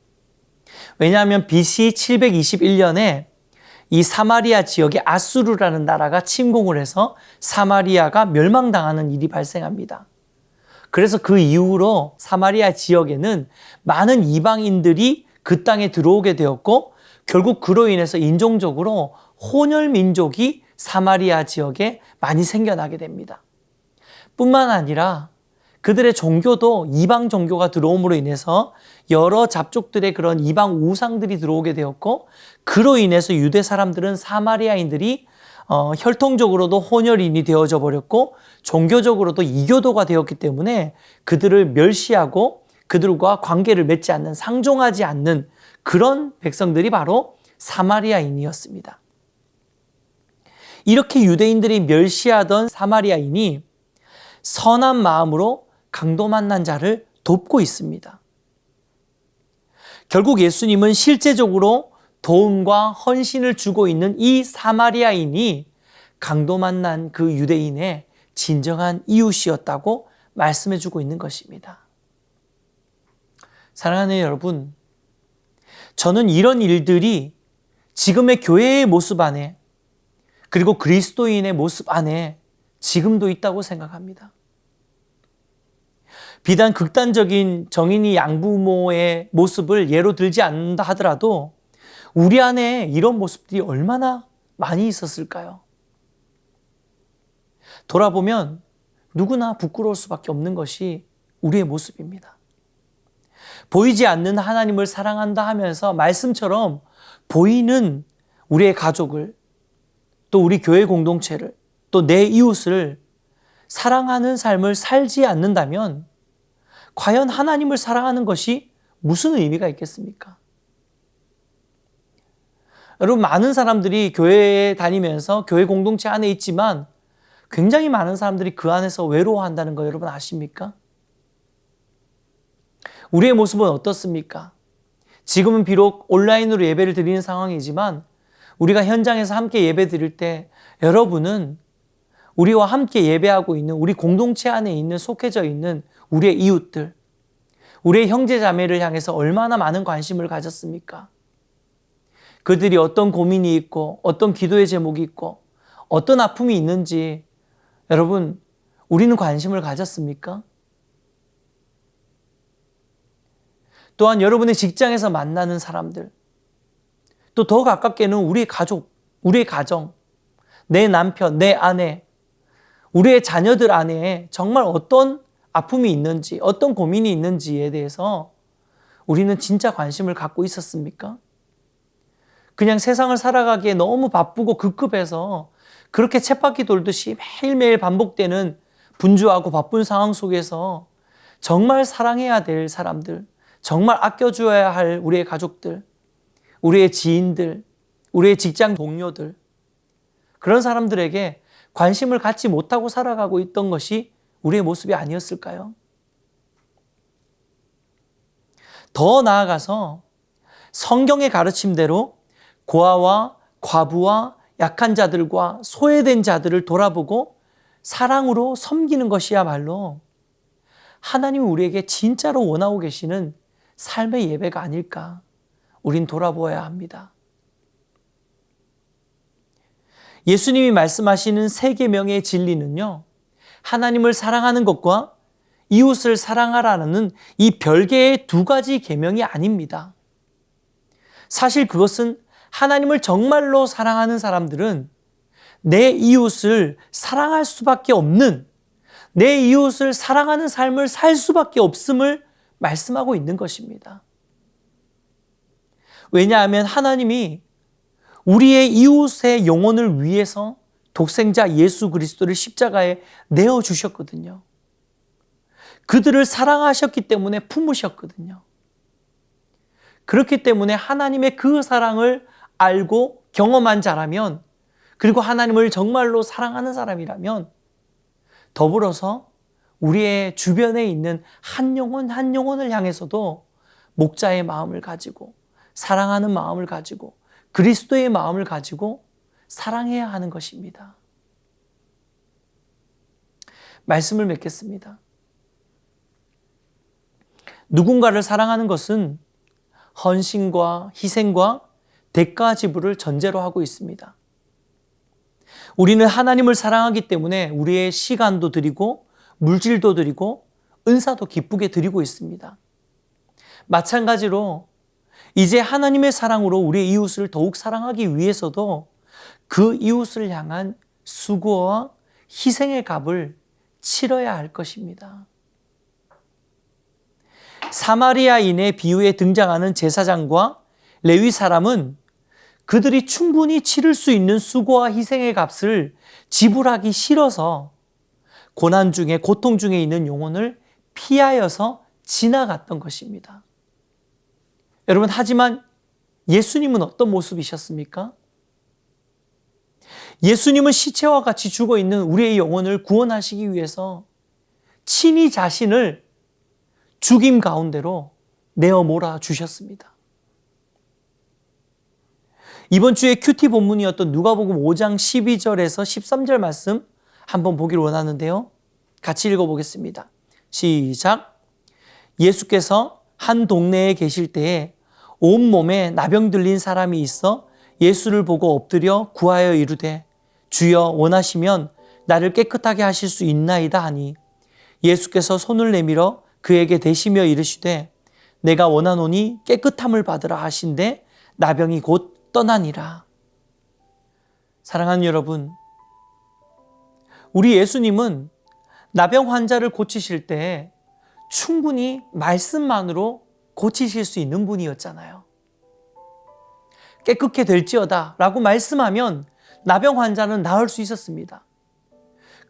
왜냐하면 BC 721년에 이 사마리아 지역에 아수르라는 나라가 침공을 해서 사마리아가 멸망당하는 일이 발생합니다. 그래서 그 이후로 사마리아 지역에는 많은 이방인들이 그 땅에 들어오게 되었고 결국 그로 인해서 인종적으로 혼혈 민족이 사마리아 지역에 많이 생겨나게 됩니다. 뿐만 아니라 그들의 종교도 이방 종교가 들어옴으로 인해서 여러 잡족들의 그런 이방 우상들이 들어오게 되었고 그로 인해서 유대 사람들은 사마리아인들이 혈통적으로도 혼혈인이 되어져 버렸고 종교적으로도 이교도가 되었기 때문에 그들을 멸시하고 그들과 관계를 맺지 않는 상종하지 않는 그런 백성들이 바로 사마리아인이었습니다. 이렇게 유대인들이 멸시하던 사마리아인이 선한 마음으로 강도 만난 자를 돕고 있습니다. 결국 예수님은 실제적으로 도움과 헌신을 주고 있는 이 사마리아인이 강도 만난 그 유대인의 진정한 이웃이었다고 말씀해 주고 있는 것입니다. 사랑하는 여러분, 저는 이런 일들이 지금의 교회의 모습 안에 그리고 그리스도인의 모습 안에 지금도 있다고 생각합니다. 비단 극단적인 정인이 양부모의 모습을 예로 들지 않는다 하더라도 우리 안에 이런 모습들이 얼마나 많이 있었을까요? 돌아보면 누구나 부끄러울 수밖에 없는 것이 우리의 모습입니다. 보이지 않는 하나님을 사랑한다 하면서 말씀처럼 보이는 우리의 가족을 또 우리 교회 공동체를 또 내 이웃을 사랑하는 삶을 살지 않는다면 과연 하나님을 사랑하는 것이 무슨 의미가 있겠습니까? 여러분, 많은 사람들이 교회에 다니면서 교회 공동체 안에 있지만 굉장히 많은 사람들이 그 안에서 외로워한다는 거 여러분 아십니까? 우리의 모습은 어떻습니까? 지금은 비록 온라인으로 예배를 드리는 상황이지만 우리가 현장에서 함께 예배 드릴 때 여러분은 우리와 함께 예배하고 있는 우리 공동체 안에 있는 속해져 있는 우리의 이웃들, 우리의 형제 자매를 향해서 얼마나 많은 관심을 가졌습니까? 그들이 어떤 고민이 있고 어떤 기도의 제목이 있고 어떤 아픔이 있는지 여러분 우리는 관심을 가졌습니까? 또한 여러분의 직장에서 만나는 사람들, 또 더 가깝게는 우리의 가족, 우리의 가정, 내 남편, 내 아내, 우리의 자녀들 안에 정말 어떤 아픔이 있는지, 어떤 고민이 있는지에 대해서 우리는 진짜 관심을 갖고 있었습니까? 그냥 세상을 살아가기에 너무 바쁘고 급급해서 그렇게 쳇바퀴 돌듯이 매일매일 반복되는 분주하고 바쁜 상황 속에서 정말 사랑해야 될 사람들, 정말 아껴줘야 할 우리의 가족들, 우리의 지인들, 우리의 직장 동료들, 그런 사람들에게 관심을 갖지 못하고 살아가고 있던 것이 우리의 모습이 아니었을까요? 더 나아가서 성경의 가르침대로 고아와 과부와 약한 자들과 소외된 자들을 돌아보고 사랑으로 섬기는 것이야말로 하나님이 우리에게 진짜로 원하고 계시는 삶의 예배가 아닐까, 우린 돌아보아야 합니다. 예수님이 말씀하시는 세 계명의 진리는요, 하나님을 사랑하는 것과 이웃을 사랑하라는 이 별개의 두 가지 계명이 아닙니다. 사실 그것은 하나님을 정말로 사랑하는 사람들은 내 이웃을 사랑할 수밖에 없는, 내 이웃을 사랑하는 삶을 살 수밖에 없음을 말씀하고 있는 것입니다. 왜냐하면 하나님이 우리의 이웃의 영혼을 위해서 독생자 예수 그리스도를 십자가에 내어주셨거든요. 그들을 사랑하셨기 때문에 품으셨거든요. 그렇기 때문에 하나님의 그 사랑을 알고 경험한 자라면, 그리고 하나님을 정말로 사랑하는 사람이라면 더불어서 우리의 주변에 있는 한 영혼 한 영혼을 향해서도 목자의 마음을 가지고, 사랑하는 마음을 가지고, 그리스도의 마음을 가지고 사랑해야 하는 것입니다. 말씀을 맺겠습니다. 누군가를 사랑하는 것은 헌신과 희생과 대가 지불을 전제로 하고 있습니다. 우리는 하나님을 사랑하기 때문에 우리의 시간도 드리고 물질도 드리고 은사도 기쁘게 드리고 있습니다. 마찬가지로 이제 하나님의 사랑으로 우리의 이웃을 더욱 사랑하기 위해서도 그 이웃을 향한 수고와 희생의 값을 치러야 할 것입니다. 사마리아인의 비유에 등장하는 제사장과 레위 사람은 그들이 충분히 치를 수 있는 수고와 희생의 값을 지불하기 싫어서 고난 중에, 고통 중에 있는 영혼을 피하여서 지나갔던 것입니다. 여러분, 하지만 예수님은 어떤 모습이셨습니까? 예수님은 시체와 같이 죽어 있는 우리의 영혼을 구원하시기 위해서 친히 자신을 죽임 가운데로 내어 몰아 주셨습니다. 이번 주에 큐티 본문이었던 누가복음 5장 12절에서 13절 말씀 한번 보기를 원하는데요. 같이 읽어보겠습니다. 시작. 예수께서 한 동네에 계실 때에 온몸에 나병 들린 사람이 있어 예수를 보고 엎드려 구하여 이르되 주여 원하시면 나를 깨끗하게 하실 수 있나이다 하니 예수께서 손을 내밀어 그에게 대시며 이르시되 내가 원하노니 깨끗함을 받으라 하신대 나병이 곧 떠나니라. 사랑하는 여러분, 우리 예수님은 나병 환자를 고치실 때 충분히 말씀만으로 고치실 수 있는 분이었잖아요. 깨끗게 될지어다 라고 말씀하면 나병 환자는 나을 수 있었습니다.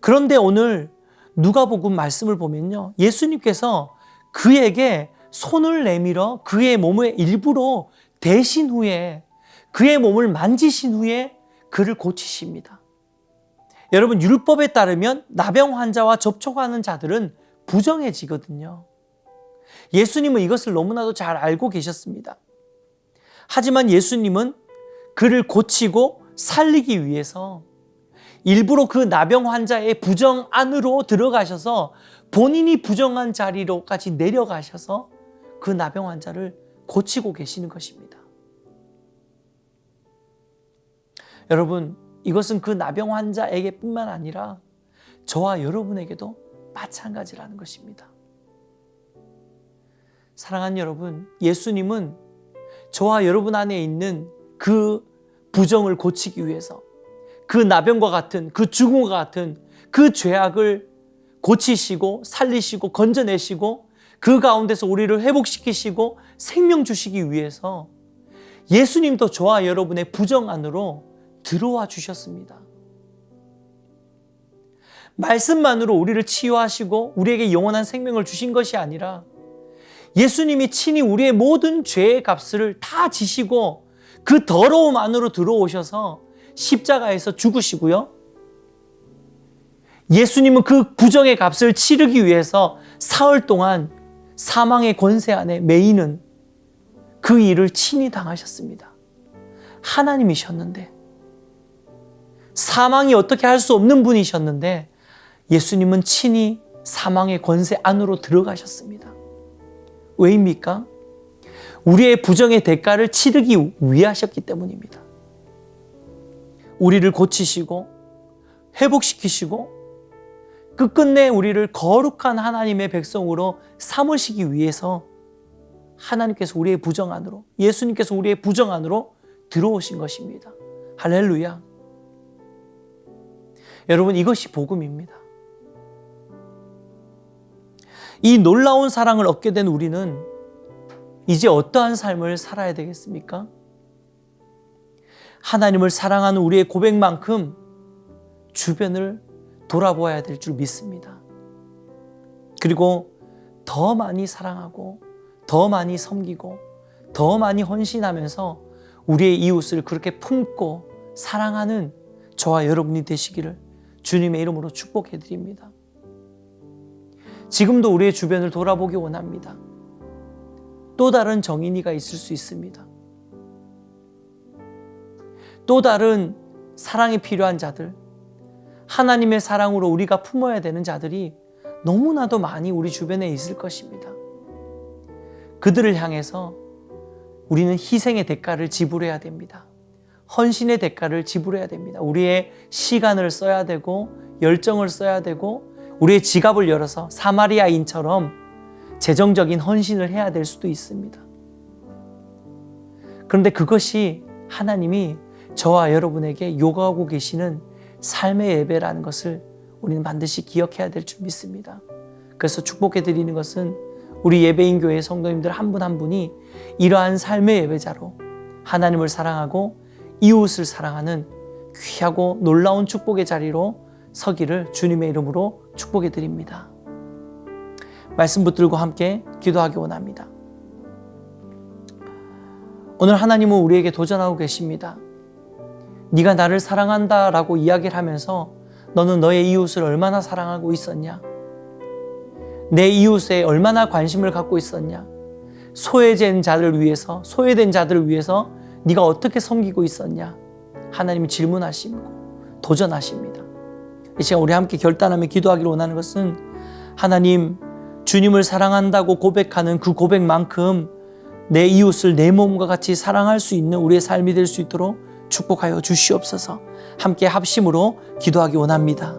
그런데 오늘 누가복음 말씀을 보면요, 예수님께서 그에게 손을 내밀어 그의 몸의 일부로 대신 후에, 그의 몸을 만지신 후에 그를 고치십니다. 여러분, 율법에 따르면 나병 환자와 접촉하는 자들은 부정해지거든요. 예수님은 이것을 너무나도 잘 알고 계셨습니다. 하지만 예수님은 그를 고치고 살리기 위해서 일부러 그 나병 환자의 부정 안으로 들어가셔서 본인이 부정한 자리로까지 내려가셔서 그 나병 환자를 고치고 계시는 것입니다. 여러분, 이것은 그 나병 환자에게뿐만 아니라 저와 여러분에게도 마찬가지라는 것입니다. 사랑하는 여러분, 예수님은 저와 여러분 안에 있는 그 부정을 고치기 위해서, 그 나병과 같은, 그 죽음과 같은 그 죄악을 고치시고 살리시고 건져내시고 그 가운데서 우리를 회복시키시고 생명 주시기 위해서 예수님도 저와 여러분의 부정 안으로 들어와 주셨습니다. 말씀만으로 우리를 치유하시고 우리에게 영원한 생명을 주신 것이 아니라 예수님이 친히 우리의 모든 죄의 값을 다 지시고 그 더러움 안으로 들어오셔서 십자가에서 죽으시고요. 예수님은 그 부정의 값을 치르기 위해서 사흘 동안 사망의 권세 안에 매이는 그 일을 친히 당하셨습니다. 하나님이셨는데, 사망이 어떻게 할 수 없는 분이셨는데 예수님은 친히 사망의 권세 안으로 들어가셨습니다. 왜입니까? 우리의 부정의 대가를 치르기 위해 하셨기 때문입니다. 우리를 고치시고 회복시키시고 끝끝내 우리를 거룩한 하나님의 백성으로 삼으시기 위해서 하나님께서 우리의 부정 안으로, 예수님께서 우리의 부정 안으로 들어오신 것입니다. 할렐루야. 여러분, 이것이 복음입니다. 이 놀라운 사랑을 얻게 된 우리는 이제 어떠한 삶을 살아야 되겠습니까? 하나님을 사랑하는 우리의 고백만큼 주변을 돌아보아야 될 줄 믿습니다. 그리고 더 많이 사랑하고 더 많이 섬기고 더 많이 헌신하면서 우리의 이웃을 그렇게 품고 사랑하는 저와 여러분이 되시기를 주님의 이름으로 축복해 드립니다. 지금도 우리의 주변을 돌아보기 원합니다. 또 다른 정인이가 있을 수 있습니다. 또 다른 사랑이 필요한 자들, 하나님의 사랑으로 우리가 품어야 되는 자들이 너무나도 많이 우리 주변에 있을 것입니다. 그들을 향해서 우리는 희생의 대가를 지불해야 됩니다. 헌신의 대가를 지불해야 됩니다. 우리의 시간을 써야 되고 열정을 써야 되고 우리의 지갑을 열어서 사마리아인처럼 재정적인 헌신을 해야 될 수도 있습니다. 그런데 그것이 하나님이 저와 여러분에게 요구하고 계시는 삶의 예배라는 것을 우리는 반드시 기억해야 될 줄 믿습니다. 그래서 축복해 드리는 것은 우리 예배인 교회 성도님들 한 분 한 분이 이러한 삶의 예배자로 하나님을 사랑하고 이웃을 사랑하는 귀하고 놀라운 축복의 자리로 서기를 주님의 이름으로 축복해 드립니다. 말씀 붙들고 함께 기도하기 원합니다. 오늘 하나님은 우리에게 도전하고 계십니다. 네가 나를 사랑한다라고 이야기를 하면서 너는 너의 이웃을 얼마나 사랑하고 있었냐? 내 이웃에 얼마나 관심을 갖고 있었냐? 소외된 자들을 위해서 네가 어떻게 섬기고 있었냐? 하나님이 질문하시고 도전하십니다. 이 시간 우리 함께 결단하며 기도하기를 원하는 것은 하나님, 주님을 사랑한다고 고백하는 그 고백만큼 내 이웃을 내 몸과 같이 사랑할 수 있는 우리의 삶이 될 수 있도록 축복하여 주시옵소서. 함께 합심으로 기도하기 원합니다.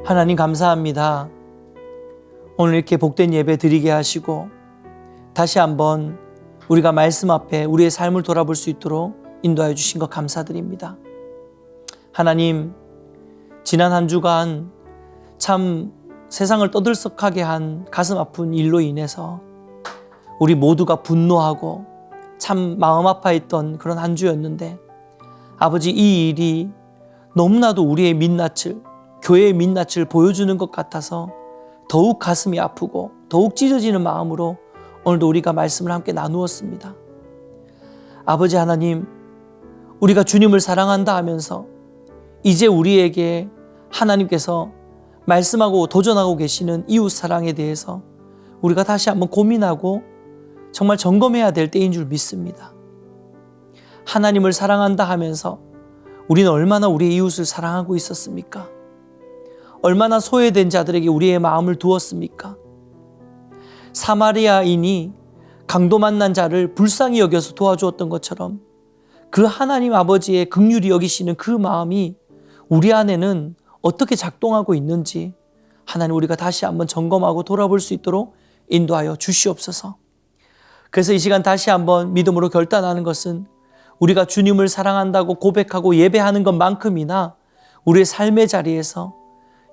하나님 감사합니다. 오늘 이렇게 복된 예배 드리게 하시고 다시 한번 우리가 말씀 앞에 우리의 삶을 돌아볼 수 있도록 인도하여 주신 것 감사드립니다. 하나님, 지난 한 주간 참 세상을 떠들썩하게 한 가슴 아픈 일로 인해서 우리 모두가 분노하고 참 마음 아파했던 그런 한 주였는데, 아버지, 이 일이 너무나도 우리의 민낯을, 교회의 민낯을 보여주는 것 같아서 더욱 가슴이 아프고 더욱 찢어지는 마음으로 오늘도 우리가 말씀을 함께 나누었습니다. 아버지 하나님, 우리가 주님을 사랑한다 하면서 이제 우리에게 하나님께서 말씀하고 도전하고 계시는 이웃 사랑에 대해서 우리가 다시 한번 고민하고 정말 점검해야 될 때인 줄 믿습니다. 하나님을 사랑한다 하면서 우리는 얼마나 우리의 이웃을 사랑하고 있었습니까? 얼마나 소외된 자들에게 우리의 마음을 두었습니까? 사마리아인이 강도 만난 자를 불쌍히 여겨서 도와주었던 것처럼 그 하나님 아버지의 긍휼히 여기시는 그 마음이 우리 안에는 어떻게 작동하고 있는지 하나님, 우리가 다시 한번 점검하고 돌아볼 수 있도록 인도하여 주시옵소서. 그래서 이 시간 다시 한번 믿음으로 결단하는 것은 우리가 주님을 사랑한다고 고백하고 예배하는 것만큼이나 우리의 삶의 자리에서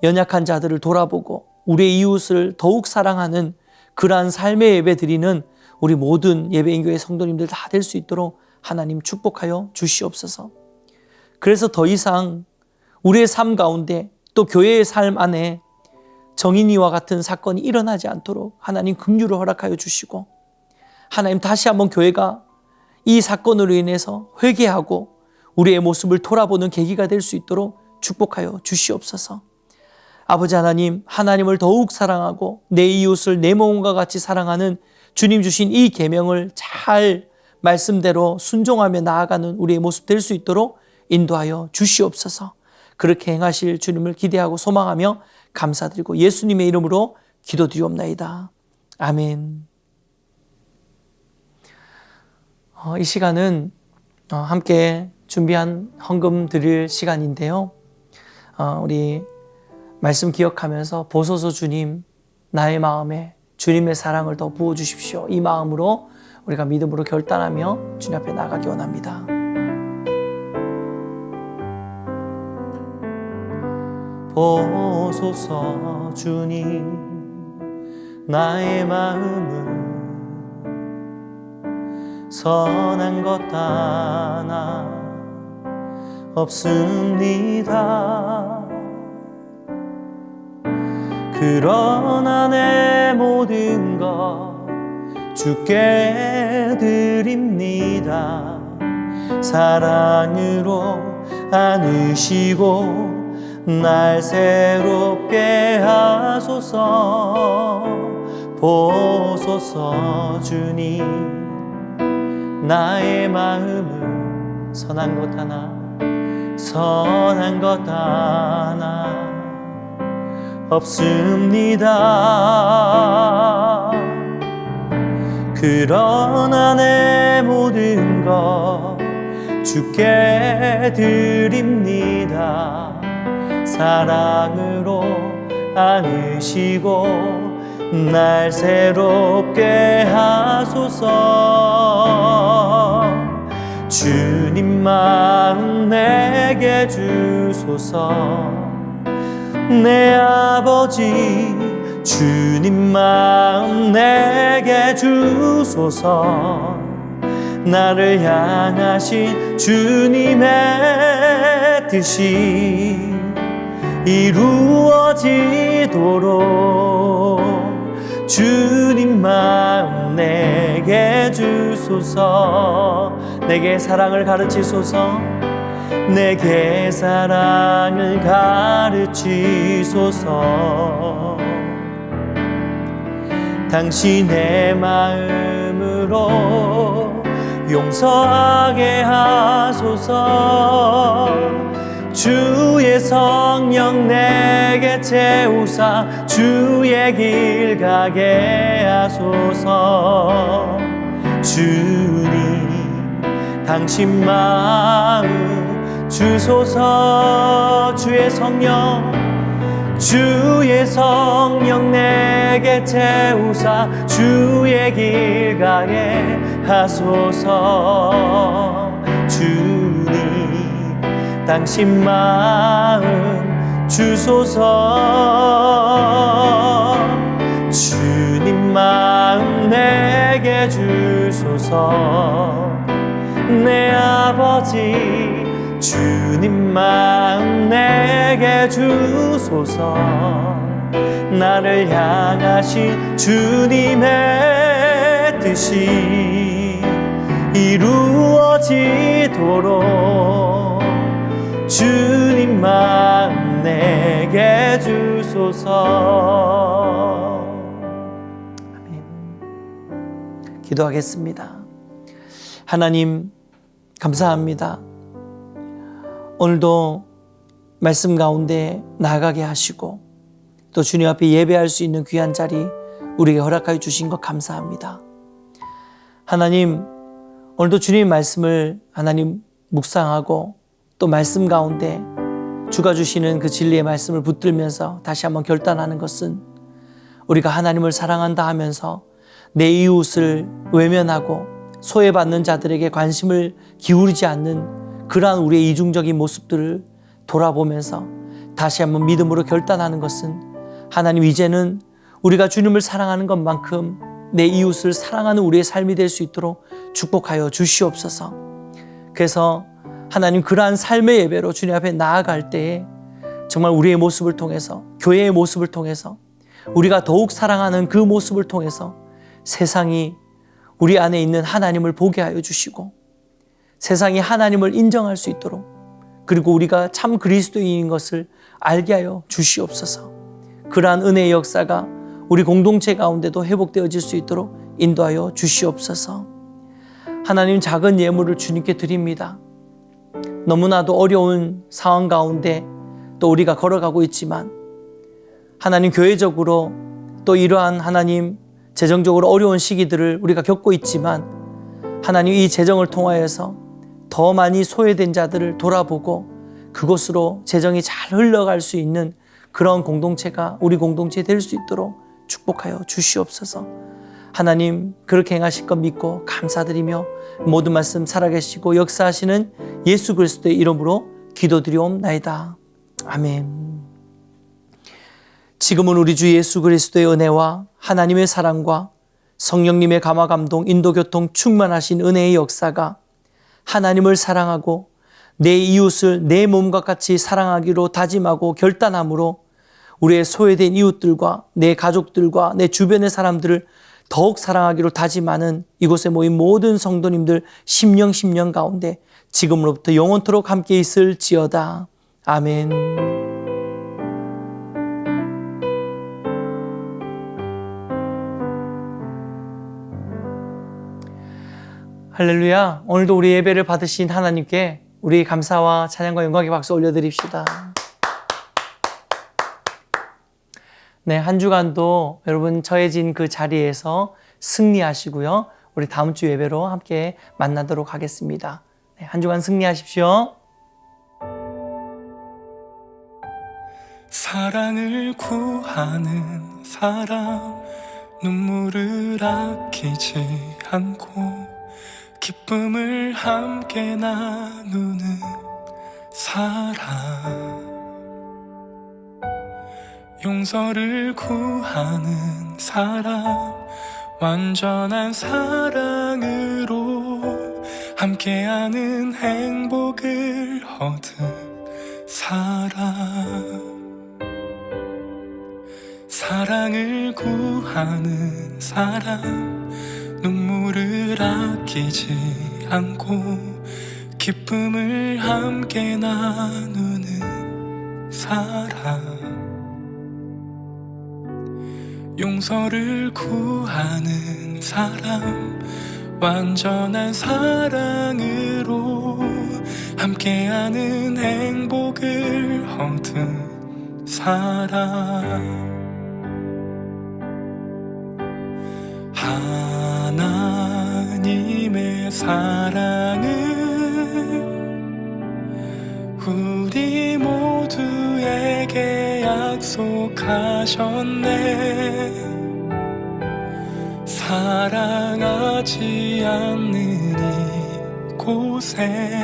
연약한 자들을 돌아보고 우리의 이웃을 더욱 사랑하는 그러한 삶의 예배 드리는 우리 모든 예배인교회 성도님들 다 될 수 있도록 하나님 축복하여 주시옵소서. 그래서 더 이상 우리의 삶 가운데 또 교회의 삶 안에 정인이와 같은 사건이 일어나지 않도록 하나님 긍휼을 허락하여 주시고, 하나님 다시 한번 교회가 이 사건으로 인해서 회개하고 우리의 모습을 돌아보는 계기가 될 수 있도록 축복하여 주시옵소서. 아버지 하나님, 하나님을 더욱 사랑하고 내 이웃을 내 몸과 같이 사랑하는 주님 주신 이 계명을 잘 말씀대로 순종하며 나아가는 우리의 모습 될 수 있도록 인도하여 주시옵소서. 그렇게 행하실 주님을 기대하고 소망하며 감사드리고 예수님의 이름으로 기도드리옵나이다. 아멘. 이 시간은 함께 준비한 헌금 드릴 시간인데요. 우리 말씀 기억하면서 보소서 주님, 나의 마음에 주님의 사랑을 더 부어주십시오. 이 마음으로 우리가 믿음으로 결단하며 주님 앞에 나가기 원합니다. 보소서 주님, 나의 마음은 선한 것 하나 없습니다. 그러나 내 모든 것 주께 드립니다. 사랑으로 안으시고 날 새롭게 하소서. 보소서 주님, 나의 마음은 선한 것 하나 없습니다. 그러나 내 모든 것 주께 드립니다. 사랑으로 안으시고 날 새롭게 하소서. 주님 마음 내게 주소서. 내 아버지 주님 마음 내게 주소서. 나를 향하신 주님의 뜻이 이루어지도록 주님 마음 내게 주소서. 내게 사랑을 가르치소서. 내게 사랑을 가르치소서. 당신의 마음으로 용서하게 하소서. 주의 성령 내게 채우사 주의 길 가게 하소서. 주님 당신 마음 주소서. 주의 성령 내게 채우사 주의 길 가게 하소서. 주님 당신 마음 주소서. 주님 마음 내게 주소서. 내 아버지 주님 마음 내게 주소서. 나를 향하신 주님의 뜻이 이루어지도록 주님 마음 내게 주소서. 아멘. 기도하겠습니다. 하나님 감사합니다. 오늘도 말씀 가운데 나아가게 하시고 또 주님 앞에 예배할 수 있는 귀한 자리 우리에게 허락하여 주신 것 감사합니다. 하나님, 오늘도 주님의 말씀을 하나님 묵상하고 또 말씀 가운데 주가 주시는 그 진리의 말씀을 붙들면서 다시 한번 결단하는 것은 우리가 하나님을 사랑한다 하면서 내 이웃을 외면하고 소외받는 자들에게 관심을 기울이지 않는 그러한 우리의 이중적인 모습들을 돌아보면서 다시 한번 믿음으로 결단하는 것은 하나님, 이제는 우리가 주님을 사랑하는 것만큼 내 이웃을 사랑하는 우리의 삶이 될 수 있도록 축복하여 주시옵소서. 그래서 하나님, 그러한 삶의 예배로 주님 앞에 나아갈 때에 정말 우리의 모습을 통해서, 교회의 모습을 통해서, 우리가 더욱 사랑하는 그 모습을 통해서 세상이 우리 안에 있는 하나님을 보게 하여 주시고 세상이 하나님을 인정할 수 있도록, 그리고 우리가 참 그리스도인인 것을 알게 하여 주시옵소서. 그러한 은혜의 역사가 우리 공동체 가운데도 회복되어질 수 있도록 인도하여 주시옵소서. 하나님, 작은 예물을 주님께 드립니다. 너무나도 어려운 상황 가운데 또 우리가 걸어가고 있지만 하나님, 교회적으로 또 이러한 하나님 재정적으로 어려운 시기들을 우리가 겪고 있지만 하나님, 이 재정을 통하여서 더 많이 소외된 자들을 돌아보고 그곳으로 재정이 잘 흘러갈 수 있는 그런 공동체가 우리 공동체 될 수 있도록 축복하여 주시옵소서. 하나님, 그렇게 행하실 것 믿고 감사드리며 모든 말씀 살아계시고 역사하시는 예수 그리스도의 이름으로 기도드리옵나이다. 아멘. 지금은 우리 주 예수 그리스도의 은혜와 하나님의 사랑과 성령님의 감화 감동 인도 교통 충만하신 은혜의 역사가 하나님을 사랑하고 내 이웃을 내 몸과 같이 사랑하기로 다짐하고 결단함으로 우리의 소외된 이웃들과 내 가족들과 내 주변의 사람들을 더욱 사랑하기로 다짐하는 이곳에 모인 모든 성도님들 심령 가운데 지금으로부터 영원토록 함께 있을지어다. 아멘. 할렐루야. 오늘도 우리 예배를 받으신 하나님께 우리 감사와 찬양과 영광의 박수 올려드립시다. 네, 한 주간도 여러분 처해진 그 자리에서 승리하시고요. 우리 다음 주 예배로 함께 만나도록 하겠습니다. 네, 한 주간 승리하십시오. 사랑을 구하는 사람, 눈물을 아끼지 않고 기쁨을 함께 나누는 사람, 용서를 구하는 사람, 완전한 사랑으로 함께하는 행복을 얻은 사람, 사랑을 구하는 사람, 눈물을 아끼지 않고 기쁨을 함께 나누는 사람, 용서를 구하는 사람, 완전한 사랑으로 함께하는 행복을 얻은 사람, 하나님의 사랑을 우리 모두에게 약속하셨네. 사랑하지 않는 이곳에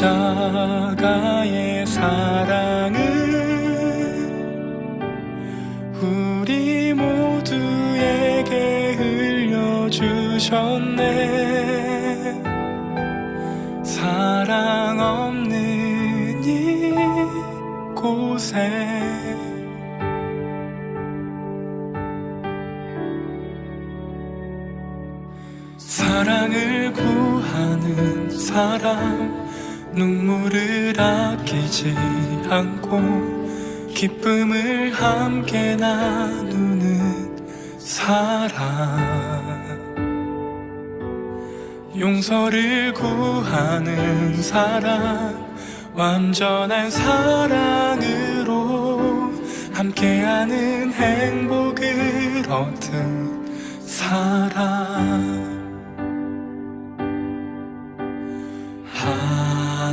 십자가의 사랑은 우리 모두에게 흘려주셨네. 사랑 없는 이곳에 사랑을 구하는 사람, 눈물을 아끼지 않고 기쁨을 함께 나누는 사람, 용서를 구하는 사람, 완전한 사랑으로 함께하는 행복을 얻은 사람.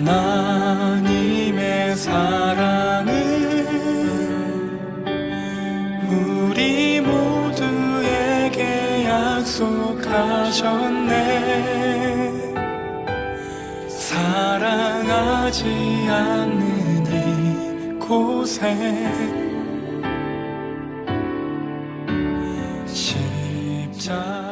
하나님의 사랑은 우리 모두에게 약속하셨네. 사랑하지 않는 이곳에 십자가